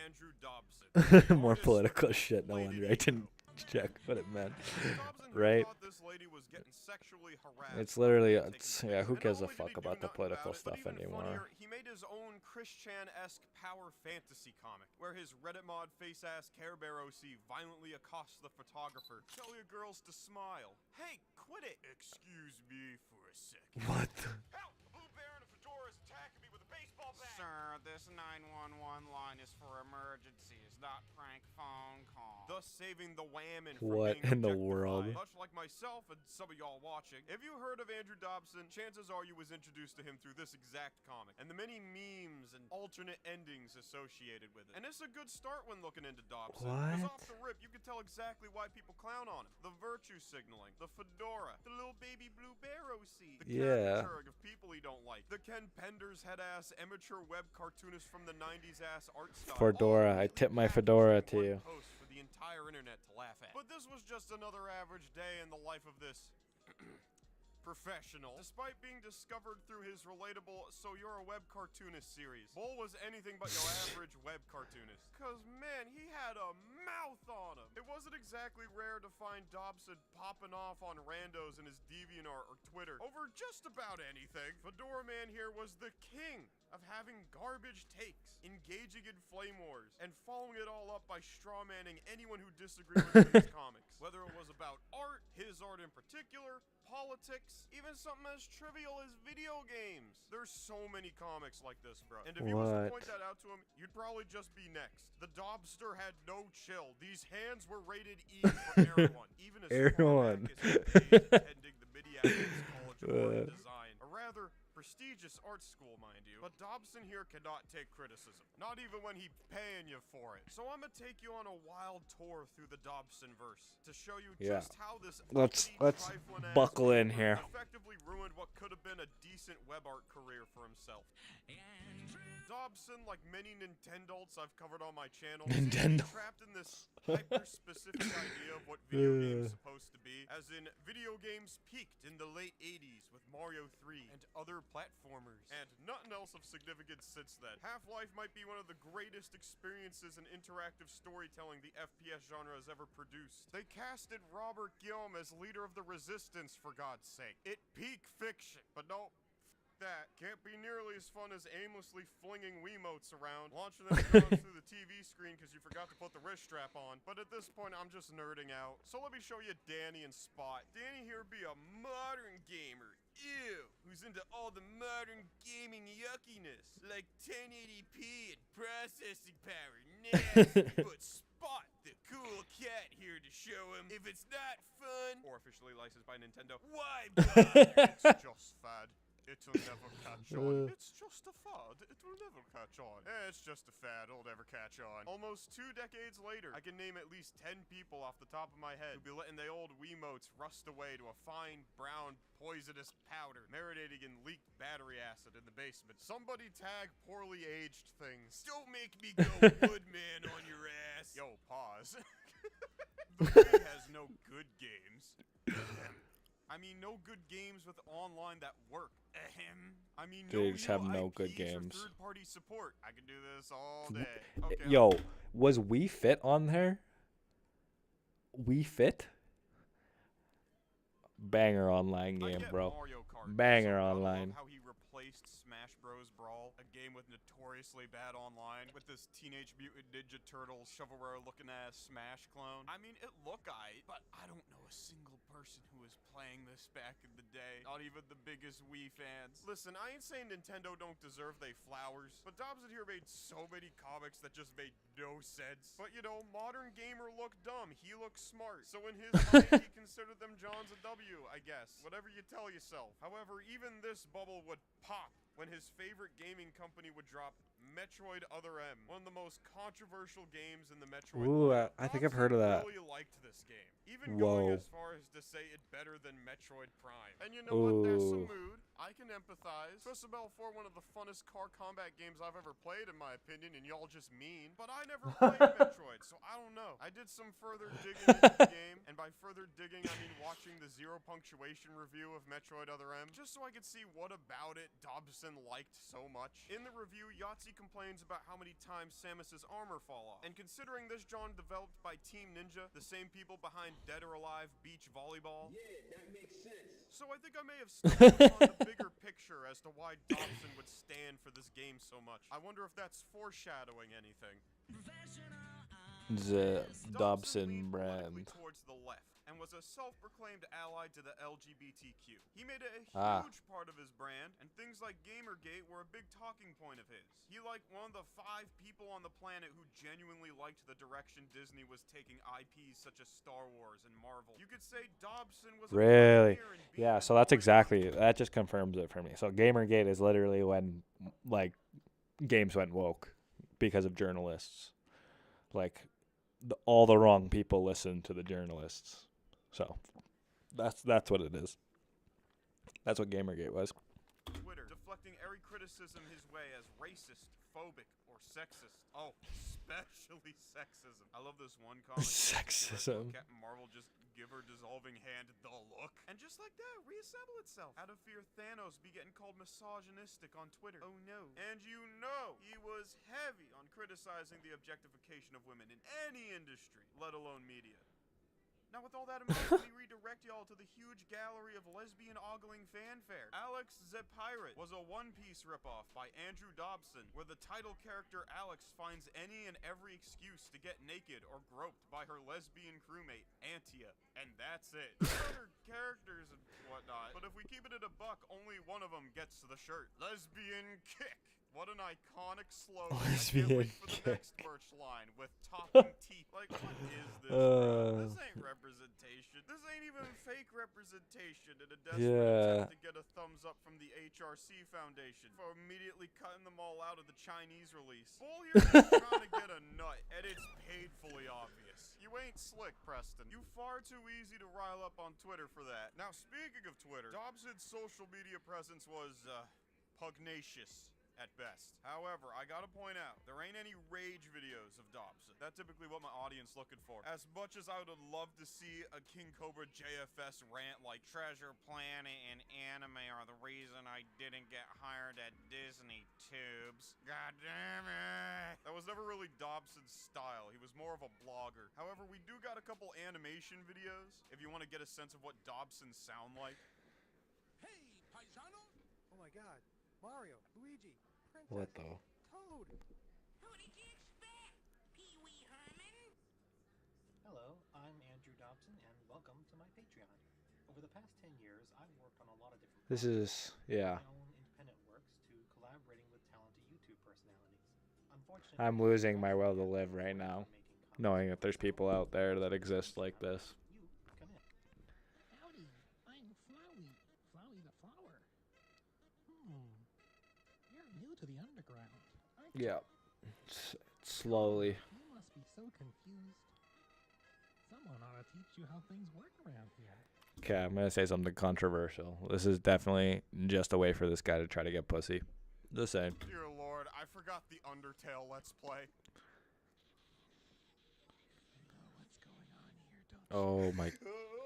Andrew Dobson. More political shit. No wonder I didn't check what it meant. Right? It's literally, yeah, who gives a fuck about the political stuff anymore? He made his own Chris-Chan-esque power fantasy comic, where his Reddit mod face-ass Care Bear OC violently accosts the photographer. Tell your girls to smile. Hey, quit it! Excuse me for a second. What? Help! A blue bear and a fedora is attacking me with a baseball bat! Sir, this 911 line is for emergencies, not prank phone call. Thus saving the whammon from What being in the world? Much like myself and some of y'all watching, if you heard of Andrew Dobson, chances are you was introduced to him through this exact comic, and the many memes and alternate endings associated with it. And it's a good start when looking into Dobson. Because off the rip, you can tell exactly why people clown on him. The virtue signaling, the fedora, the little baby blue bear OC, the caricaturing of people he don't like, the Ken Penders head-ass amateur web cartoonist from the 90s ass art style. Fedora, I tip my fedora to you. Post for the entire internet to laugh at. But this was just another average day in the life of this professional. Despite being discovered through his relatable "So You're a Web Cartoonist" series, Bull was anything but your average web cartoonist. Cause man, he had a mouth on him. It wasn't exactly rare to find Dobson popping off on randos in his DeviantArt or Twitter over just about anything. Fedora Man here was the king of having garbage takes, engaging in flame wars, and following it all up by strawmanning anyone who disagreed with his comics. Whether it was about art, his art in particular, politics, even something as trivial as video games. There's so many comics like this, bro. And if you was to point that out to him, you'd probably just be next. The Dobster had no chill. These hands were rated E for everyone, even as far back as attending the Minneapolis College of Art and Design, a rather prestigious art school, mind you. But Dobson here cannot take criticism, not even when he's paying you for it. So I'm gonna take you on a wild tour through the Dobson verse to show you just how this let's buckle in here. Effectively ruined what could have been a decent web art career for himself. Dobson, like many Nintendolts I've covered on my channel, seems to be trapped in this hyper-specific idea of what video games are supposed to be, as in video games peaked in the late 80s with Mario 3 and other platformers, and nothing else of significance since then. Half-Life might be one of the greatest experiences in interactive storytelling the FPS genre has ever produced. They casted Robert Guillaume as leader of the Resistance, for God's sake. It peak fiction, but no, that can't be nearly as fun as aimlessly flinging Wiimotes around, launching them through the TV screen because you forgot to put the wrist strap on. But at this point, I'm just nerding out. So let me show you Danny and Spot. Danny here be a modern gamer. Ew, who's into all the modern gaming yuckiness, like 1080p and processing power. Nasty. But Spot, the cool cat, here to show him if it's not fun, or officially licensed by Nintendo, why bother? It's just fad. It'll never catch on. It's just a fad. It will never catch on. It's just a fad. It'll never catch on. Almost 2 decades later, I can name at least 10 people off the top of my head who'd be letting the old Wiimotes rust away to a fine, brown, poisonous powder, marinating in leaked battery acid in the basement. Somebody tag poorly aged things. Don't make me go Woodman on your ass. Yo, pause. The Wii has no good games. I mean, no good games with online that work. I mean, They just have no good games. Third-party support. I can do this all day. Okay, Yo, was Wii Fit on there? Wii Fit? Banger online game, bro. Banger online. How he replaced Smash Bros. Brawl, a game with notoriously bad online, with this Teenage Mutant Ninja Turtles shovelware-looking ass Smash clone. I mean, it look aight, but I don't know a single person who was playing this back in the day. Not even the biggest Wii fans. Listen, I ain't saying Nintendo don't deserve they flowers, but Dobson here made so many comics that just made no sense. But you know, modern gamer look dumb, he looks smart. So in his mind, he considered them Johns a W, I guess. Whatever you tell yourself. However, even this bubble would pop when his favorite gaming company would drop Metroid Other M, one of the most controversial games in the Metroid Ooh, line. I think I've heard of that. Really liked this game, even going Whoa. as far as to say it better than Metroid Prime. And you know what? There's some Ooh. mood. I can empathize. First of all, for one of the funnest car combat games I've ever played, in my opinion, and y'all just mean. But I never played Metroid, so I don't know. I did some further digging into the game, and by further digging, I mean watching the zero punctuation review of Metroid Other M, just so I could see what about it Dobson liked so much. In the review, Yahtzee complains about how many times Samus's armor fall off. And considering this genre developed by Team Ninja, the same people behind Dead or Alive Beach Volleyball, yeah, that makes sense. So I think I may have stumbled on the bigger picture as to why Dobson would stand for this game so much. I wonder if that's foreshadowing anything. The Dobson leaned politically brand. towards the left and was a self-proclaimed ally to the LGBTQ. He made it a huge part of his brand, and things like Gamergate were a big talking point of his. He like one of the 5 people on the planet who genuinely liked the direction Disney was taking IPs such as Star Wars and Marvel. You could say Dobson was Really? a pioneer in Yeah, so that's exactly, that just confirms it for me. So Gamergate is literally when, like, games went woke because of journalists. Like, all the wrong people listened to the journalists. So that's what it is. That's what Gamergate was. Twitter, deflecting every criticism his way as racist, phobic, or sexist. Oh, especially sexism. I love this one comment. Sexism. Captain Marvel just give her dissolving hand the look. And just like that, reassemble itself. Out of fear Thanos be getting called misogynistic on Twitter. Oh no. And you know, he was heavy on criticizing the objectification of women in any industry, let alone media. Now, with all that in mind, let me redirect y'all to the huge gallery of lesbian-ogling fanfare. Alex the Pirate was a One Piece ripoff by Andrew Dobson, where the title character Alex finds any and every excuse to get naked or groped by her lesbian crewmate, Antia. And that's it. There are other characters and whatnot, but if we keep it at a buck, only one of them gets the shirt. Lesbian Kick. What an iconic slogan. I can't wait for the next merch line with talking teeth. Like, what is this, bro? This ain't representation. This ain't even fake representation in a desperate attempt to get a thumbs up from the HRC Foundation for immediately cutting them all out of the Chinese release. Bull here is trying to get a nut, and it's painfully obvious. You ain't slick, Preston. You far too easy to rile up on Twitter for that. Now, speaking of Twitter, Dobson's social media presence was, pugnacious at best. However, I gotta point out, there ain't any rage videos of Dobson. That's typically what my audience looking for. As much as I would love to see a King Cobra JFS rant like Treasure Planet and anime are the reason I didn't get hired at Disney Tubes. God damn it! That was never really Dobson's style. He was more of a blogger. However, we do got a couple animation videos if you want to get a sense of what Dobsons sound like. Hey, paisano! Oh my god. Mario, Luigi, Princess, What the? Toad. Who did you expect? Pee-wee Herman? Hello, I'm Andrew Dobson, and welcome to my Patreon. Over the past 10 years, I've worked on a lot of different This is, yeah. my own independent works to collaborating with talented YouTube personalities. Unfortunately, I'm losing my will to live right now, knowing that there's people out there that exist like this. come in. Howdy, I'm Flowey. Flowey the flower. You're new to the underground, aren't you? Yeah. Slowly. You must be so confused. Someone ought to teach you how things work around here. Okay, I'm going to say something controversial. This is definitely just a way for this guy to try to get pussy. Just saying. Dear Lord, I forgot the Undertale Let's Play. Oh my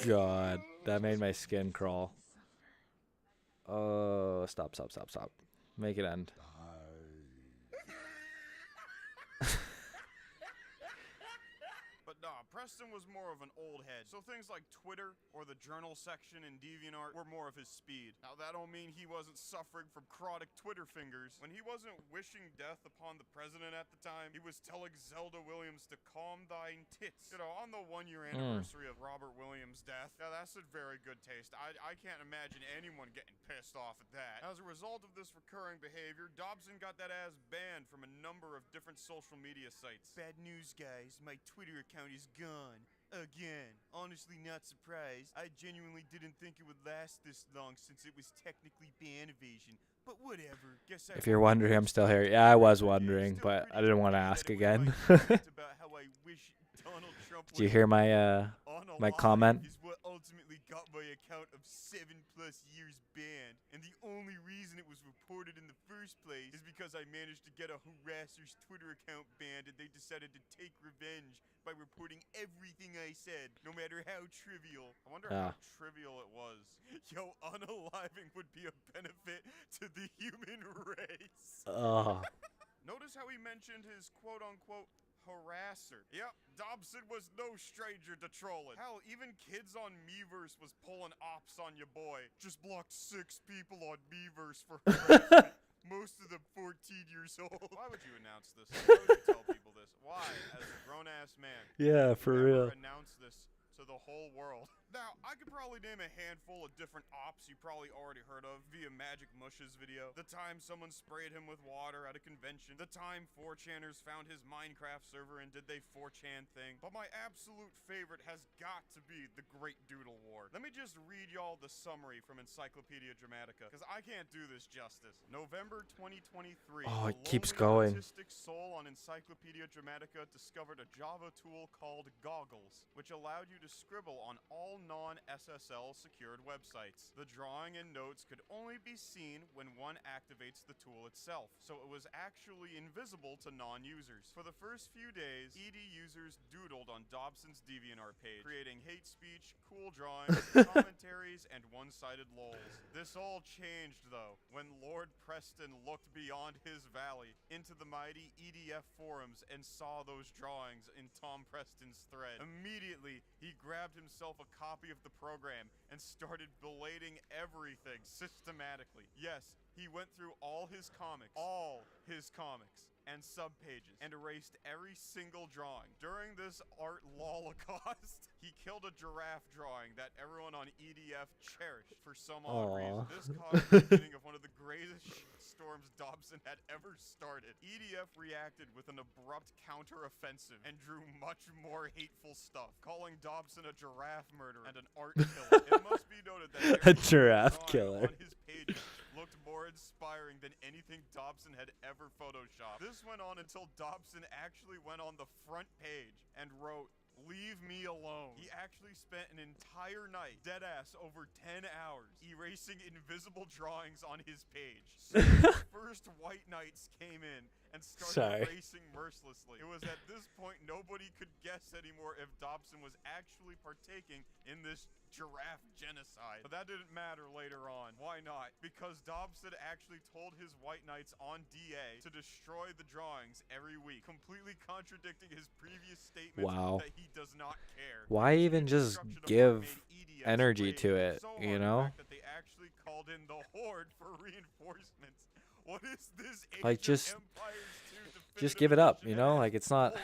god. That made my skin crawl. Oh, stop. Make it end. But nah, Preston Preston was more of an old head, so things like Twitter or the journal section in DeviantArt were more of his speed. Now that don't mean he wasn't suffering from chronic Twitter fingers. When he wasn't wishing death upon the president at the time, he was telling Zelda Williams to calm thine tits. You know, on the 1-year anniversary of Robert Williams' death. Yeah, that's a very good taste. I can't imagine anyone getting pissed off at that. As a result of this recurring behavior, Dobson got that ass banned from a number of different social media sites. Bad news, guys. My Twitter account is gone. Again. Honestly, not surprised. I genuinely didn't think it would last this long since it was technically ban evasion. But whatever. Guess If you're wondering, I'm still here. Yeah, I was wondering, but I didn't want to ask again. about how I wish Donald Trump Did you hear my my comment? Is what ultimately got my account of 7+ years banned. And the only reason it was reported in the first place is because I managed to get a harasser's Twitter account banned, and they decided to take revenge by reporting everything I said, no matter how trivial. I wonder how trivial it was. Yo, unaliving would be a benefit to the human race. Notice how he mentioned his quote-unquote harasser. Yep, Dobson was no stranger to trolling. Hell, even kids on Miiverse was pulling ops on your boy. Just blocked 6 people on Miiverse for harassment. Most of them 14 years old. Why would you announce this? Why would you tell people this? Why, as a grown-ass man? Yeah, for real. Announce this to the whole world. Now, I could probably name a handful of different ops you probably already heard of via Magic Mush's video. The time someone sprayed him with water at a convention. The time 4chaners found his Minecraft server and did they 4chan thing. But my absolute favorite has got to be the Great Doodle War. Let me just read y'all the summary from Encyclopedia Dramatica, because I can't do this justice. November 2023. Oh, it a keeps lonely going. autistic soul on Encyclopedia Dramatica discovered a Java tool called Goggles, which allowed you to scribble on all non-SSL secured websites. The drawing and notes could only be seen when one activates the tool itself, so it was actually invisible to non-users. For the first few days, ED users doodled on Dobson's DeviantArt page, creating hate speech, cool drawings, commentaries, and one-sided lols. This all changed, though, when Lord Preston looked beyond his valley into the mighty EDF forums and saw those drawings in Tom Preston's thread. Immediately, he grabbed himself a copy of the program and started belating everything systematically. Yes, he went through all his comics and subpages and erased every single drawing. During this art lolocaust, he killed a giraffe drawing that everyone on EDF cherished for some odd reason. This caused the beginning of one of the greatest storms Dobson had ever started. EDF reacted with an abrupt counter-offensive and drew much more hateful stuff, calling Dobson a giraffe murderer and an art killer. It must be noted that A giraffe killer. on his pages looked more inspiring than anything Dobson had ever photoshopped. This went on until Dobson actually went on the front page and wrote, "Leave me alone." He actually spent an entire night, deadass over 10 hours, erasing invisible drawings on his page. So his first white knights came in and started erasing mercilessly. It was at this point nobody could guess anymore if Dobson was actually partaking in this giraffe genocide. But that didn't matter later on. Why not? Because Dobson actually told his white knights on DA to destroy the drawings every week, completely contradicting his previous statements that he does not care. Why even just give energy to it, you know? That they actually called in the Horde for reinforcements. What is this? Like, just give it up, you know? Like, it's not...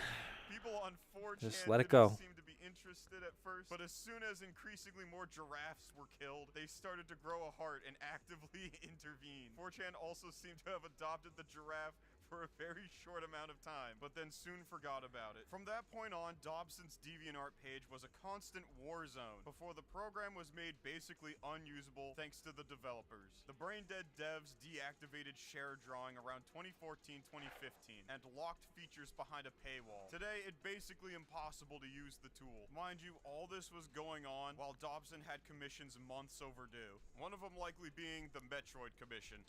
People on 4chan just let it go. Seem to be interested at first, but as soon as increasingly more giraffes were killed, they started to grow a heart and actively intervene. 4chan also seemed to have adopted the giraffe for a very short amount of time, but then soon forgot about it. From that point on, Dobson's DeviantArt page was a constant war zone before the program was made basically unusable thanks to the developers. The brain-dead devs deactivated shared drawing around 2014-2015 and locked features behind a paywall. Today, it's basically impossible to use the tool. Mind you, all this was going on while Dobson had commissions months overdue. One of them likely being the Metroid commission.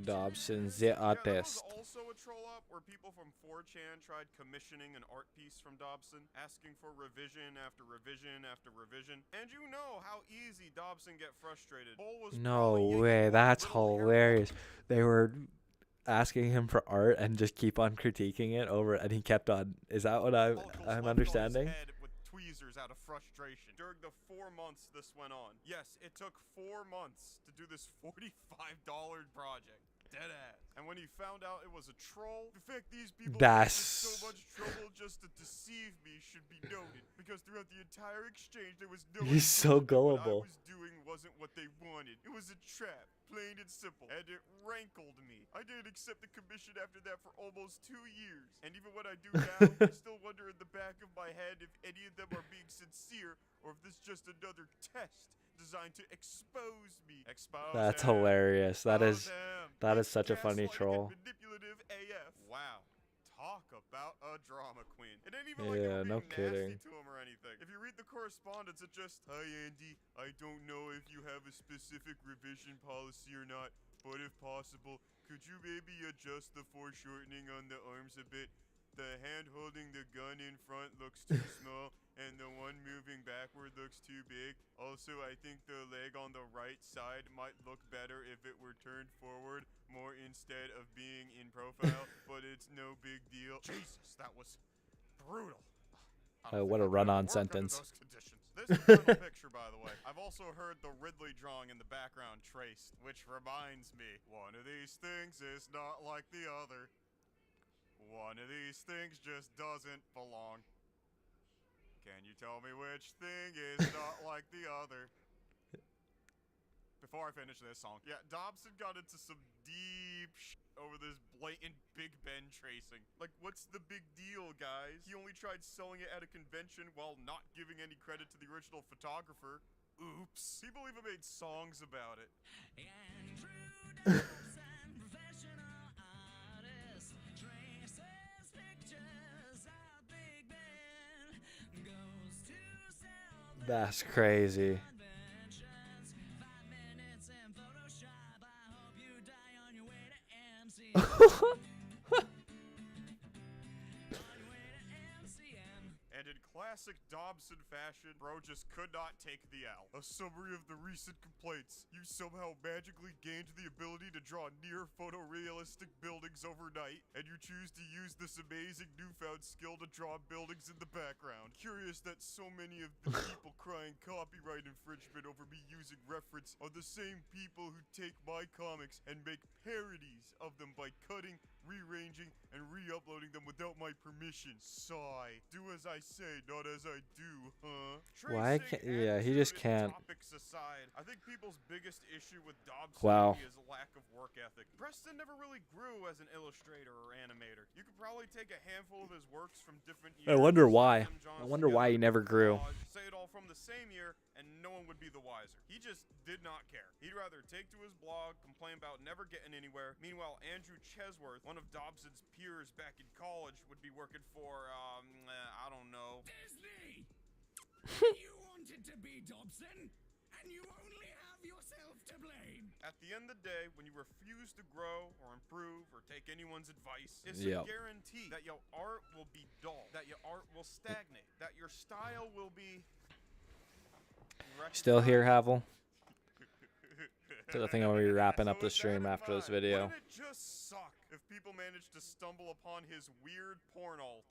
Dobson the artist. There was also a troll up where people from 4chan tried commissioning an art piece from Dobson, asking for revision after revision after revision. And you know how easy Dobson get frustrated. No way, that's hilarious. They were asking him for art and just keep on critiquing it over, and he kept on. Is that what I'm understanding? Head with tweezers out of frustration. During the 4 months this went on. Yes, it took 4 months to do this $45 project. Dead ass. And when he found out it was a troll, the fact these people went through so much trouble just to deceive me should be noted. Because throughout the entire exchange, there was no He's so gullible. what I was doing wasn't what they wanted. It was a trap, plain and simple. And it rankled me. I didn't accept the commission after that for almost 2 years. And even when I do now, I still wonder in the back of my head if any of them are being sincere or if this is just another test designed to expose me. That's hilarious. That is such a funny troll. Manipulative AF. Wow. Talk about a drama queen. It ain't even Yeah, like no nasty kidding. to him or anything. If you read the correspondence, it just, "Hi Andy, I don't know if you have a specific revision policy or not, but if possible, could you maybe adjust the foreshortening on the arms a bit? The hand holding the gun in front looks too small, and the one moving backward looks too big. Also, I think the leg on the right side might look better if it were turned forward more instead of being in profile, but it's no big deal." Jesus, that was brutal. What a run-on sentence. Those conditions. This is the final picture, by the way. I've also heard the Ridley drawing in the background traced, which reminds me, one of these things is not like the other. One of these things just doesn't belong. Can you tell me which thing is not like the other? Before I finish this song, yeah, Dobson got into some deep over this blatant Big Ben tracing. Like, what's the big deal, guys? He only tried selling it at a convention while not giving any credit to the original photographer. Oops. People even made songs about it. That's crazy. And in classic Dobson fashion, bro just could not take the L. A summary of the recent complaints. You somehow magically gained the ability to draw near photorealistic buildings overnight, and you choose to use this amazing newfound skill to draw buildings in the background. Curious that so many of the people crying copyright infringement over me using reference are the same people who take my comics and make parodies of them by cutting, rearranging, and re-uploading them without my permission. Sigh. Do as I say, not as I do, huh? Why can't? Yeah, he just can't. Topics aside, I think people's biggest issue with Dobson Wow. is a lack of work ethic. Preston never really grew as an illustrator or animator. You could probably take a handful of his works from different years. I wonder why. I wonder why he never grew. Say it all from the same year, and no one would be the wiser. He just did not care. He'd rather take to his blog, complain about never getting anywhere. Meanwhile, Andrew Chesworth, one of Dobson's peers back in college, would be working for, I don't know. Disney! You wanted to be Dobson, and you only have yourself to blame. At the end of the day, when you refuse to grow or improve or take anyone's advice, it's Yep. a guarantee that your art will be dull, that your art will stagnate, that your style will be... Still here, Havel? Because I think I'm going to be wrapping up the stream after this video. Wouldn't it just suck if people managed to stumble upon his weird porn alt?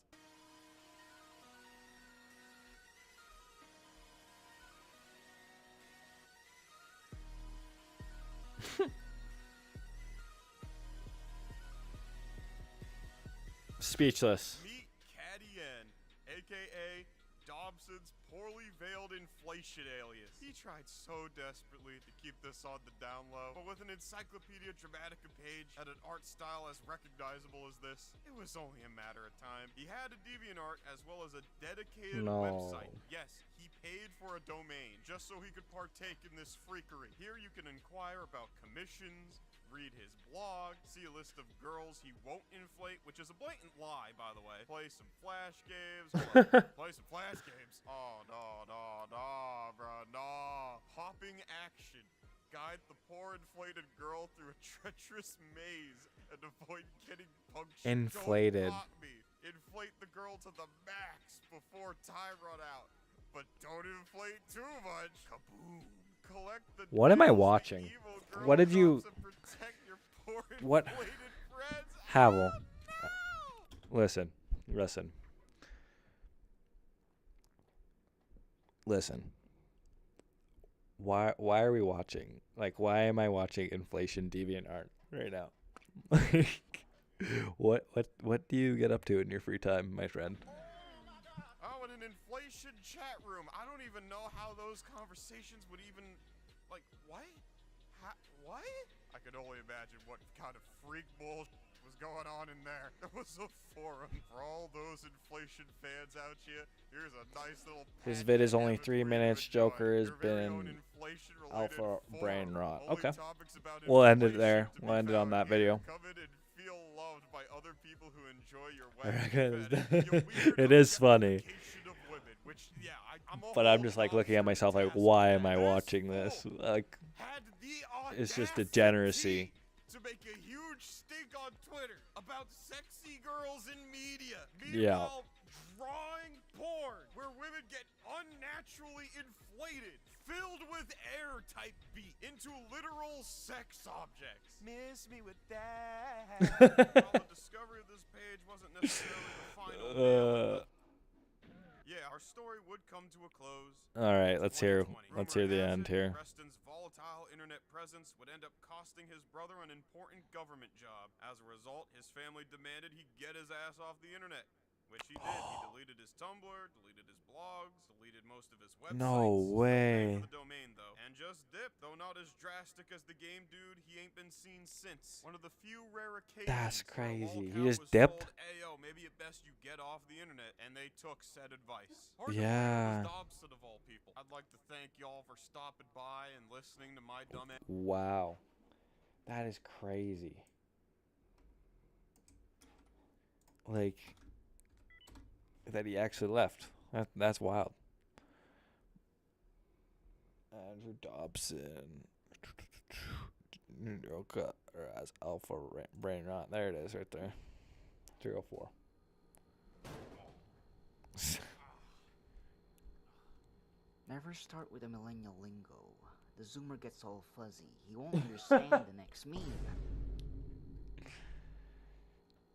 Speechless. Meet Caddy N, aka Dobson's poorly veiled inflation alias. He tried so desperately to keep this on the down low, but with an Encyclopedia Dramatica page and an art style as recognizable as this, it was only a matter of time. He had a DeviantArt as well as a dedicated No. website. Yes, he paid for a domain just so he could partake in this freakery. Here you can inquire about commissions, read his blog, see a list of girls he won't inflate, which is a blatant lie, by the way. Play some Flash games. Play some Flash games. Oh, no, bro, no. Hopping action. Guide the poor inflated girl through a treacherous maze and avoid getting punctured. Inflated. Don't mock me. Inflate the girl to the max before time run out. But don't inflate too much. Kaboom. Collect the What am I deals the watching? evil girl What did you... drops and protect your poor What? inflated friend. Havel. Listen. Why are we watching? Like, why am I watching Inflation DeviantArt right now? What do you get up to in your free time, my friend? Oh, in an inflation chat room. I don't even know how those conversations would even, like, what? What? I could only imagine what kind of freak bull was going on in there. There was a forum for all those inflation fans out here. Here's a nice little. This vid is only 3 minutes. Joker has been alpha brain rot. Okay. We'll end it there. We'll end it on that video. Come in and feel loved by other people who enjoy your wacky It is funny. of women, which, yeah, I'm a But I'm just like looking at myself like, why am I watching this? Like, it's just degeneracy. to make a huge stink on Twitter about sexy girls in media. Yeah. Meanwhile, drawing porn where women get unnaturally inflated, filled with air type beat into literal sex objects. Miss me with that. While the discovery of this page wasn't necessarily the final nail, but yeah, our story would come to a close. All right, let's hear the end here. Preston's volatile internet presence would end up costing his brother an important government job. As a result, his family demanded he get his ass off the internet, which he did. He deleted his Tumblr, deleted his blogs, deleted most of his websites. No way. For the domain though, and just dipped. Though not as drastic as the game dude, he ain't been seen since. One of the few rare occasions. That's crazy. He was just dipped. Told, Ayo, maybe at best you get off the internet, and they took said advice. Yeah. Dobson of all people. I'd like to thank y'all for stopping by and listening to my dumb ass. Wow. That is crazy. Like, that he actually left. That's wild. Andrew Dobson. As alpha brain rot. There it is right there. 304. Never start with a millennial lingo. The zoomer gets all fuzzy. He won't understand the next meme.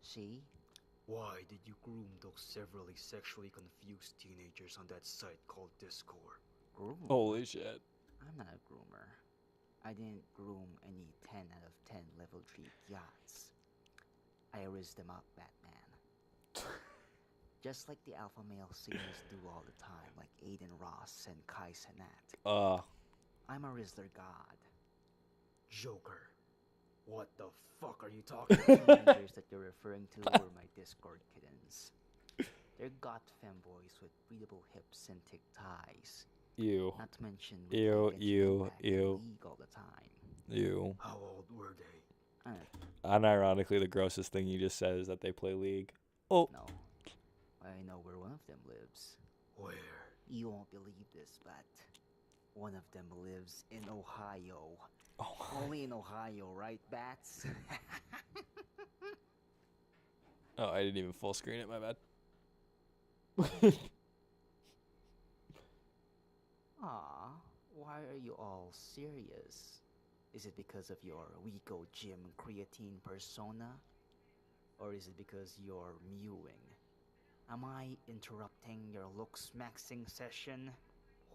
See? Why did you groom those severely sexually confused teenagers on that site called Discord? Groom? Holy shit. I'm not a groomer. I didn't groom any 10 out of 10 level 3 yachts. I raised them up, Batman. Just like the alpha male singers do all the time, like Aiden Ross and Kai Cenat. I'm a Rizzler god. Joker. What the fuck are you talking about? The teenagers that you're referring to were my Discord kittens. They're goth femboys with breathable hips and thick thighs. Ew. Not to mention Ew. league all the time. Ew. How old were they? Unironically, the grossest thing you just said is that they play League. Oh. No. I know where one of them lives. Where? You won't believe this, but one of them lives in Ohio. Only in Ohio, right, Bats? Oh, I didn't even full screen it, my bad. Aw, why are you all serious? Is it because of your We Go Gym creatine persona? Or is it because you're mewing? Am I interrupting your looks maxing session?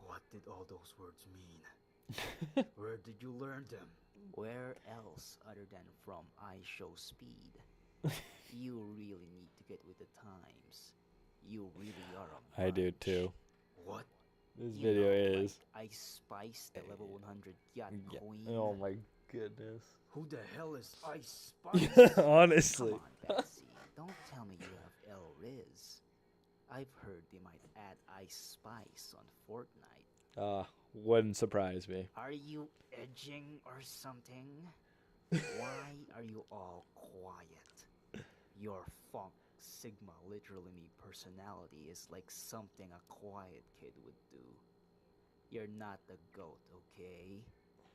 What did all those words mean? Where did you learn them? Where else other than from iShowSpeed? You really need to get with the times. You really are a I do too. What? This video is. Like Ice Spice, the level 100 yacht queen. Oh my goodness. Who the hell is Ice Spice? Honestly. Come on, Betsy. Don't tell me you have El Riz. I've heard they might add Ice Spice on Fortnite. Wouldn't surprise me. Are you edging or something? Why are you all quiet? Your funk Sigma literally me personality is like something a quiet kid would do. You're not the GOAT, okay?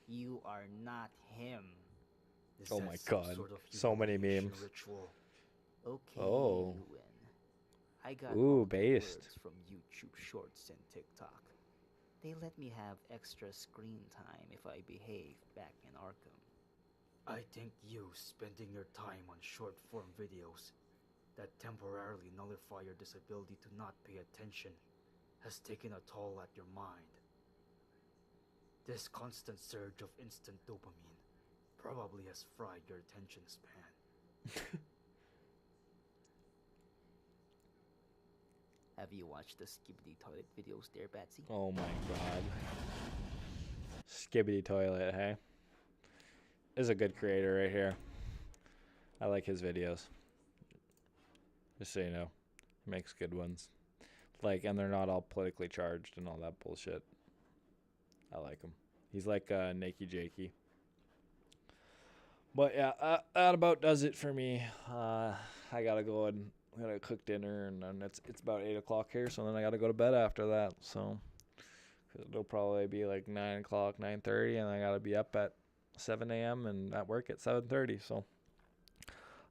You are not him. Oh my god. So many memes. Ritual? Okay, oh. you win. I got Ooh, based. words from YouTube Shorts and TikTok. They let me have extra screen time if I behave back in Arkham. I think you spending your time on short form videos that temporarily nullify your disability to not pay attention has taken a toll at your mind. This constant surge of instant dopamine probably has fried your attention span. Have you watched the Skibbity Toilet videos there, Betsy? Oh my god. Skibbity Toilet, hey? This is a good creator right here. I like his videos. Just so you know. He makes good ones. Like, and they're not all politically charged and all that bullshit. I like him. He's like Nakey Jakey. But yeah, that about does it for me. I gotta go and I gotta cook dinner, and then it's about 8 o'clock here, so then I gotta go to bed after that. So 'cause it'll probably be like 9 o'clock, 9:30, and I gotta be up at 7 a.m. and at work at 7:30. So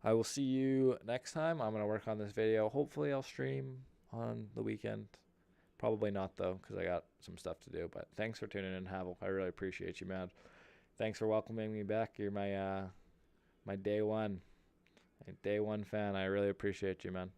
I will see you next time. I'm gonna work on this video. Hopefully, I'll stream on the weekend. Probably not though, because I got some stuff to do. But thanks for tuning in, Havel. I really appreciate you, man. Thanks for welcoming me back. You're my day one fan. I really appreciate you, man.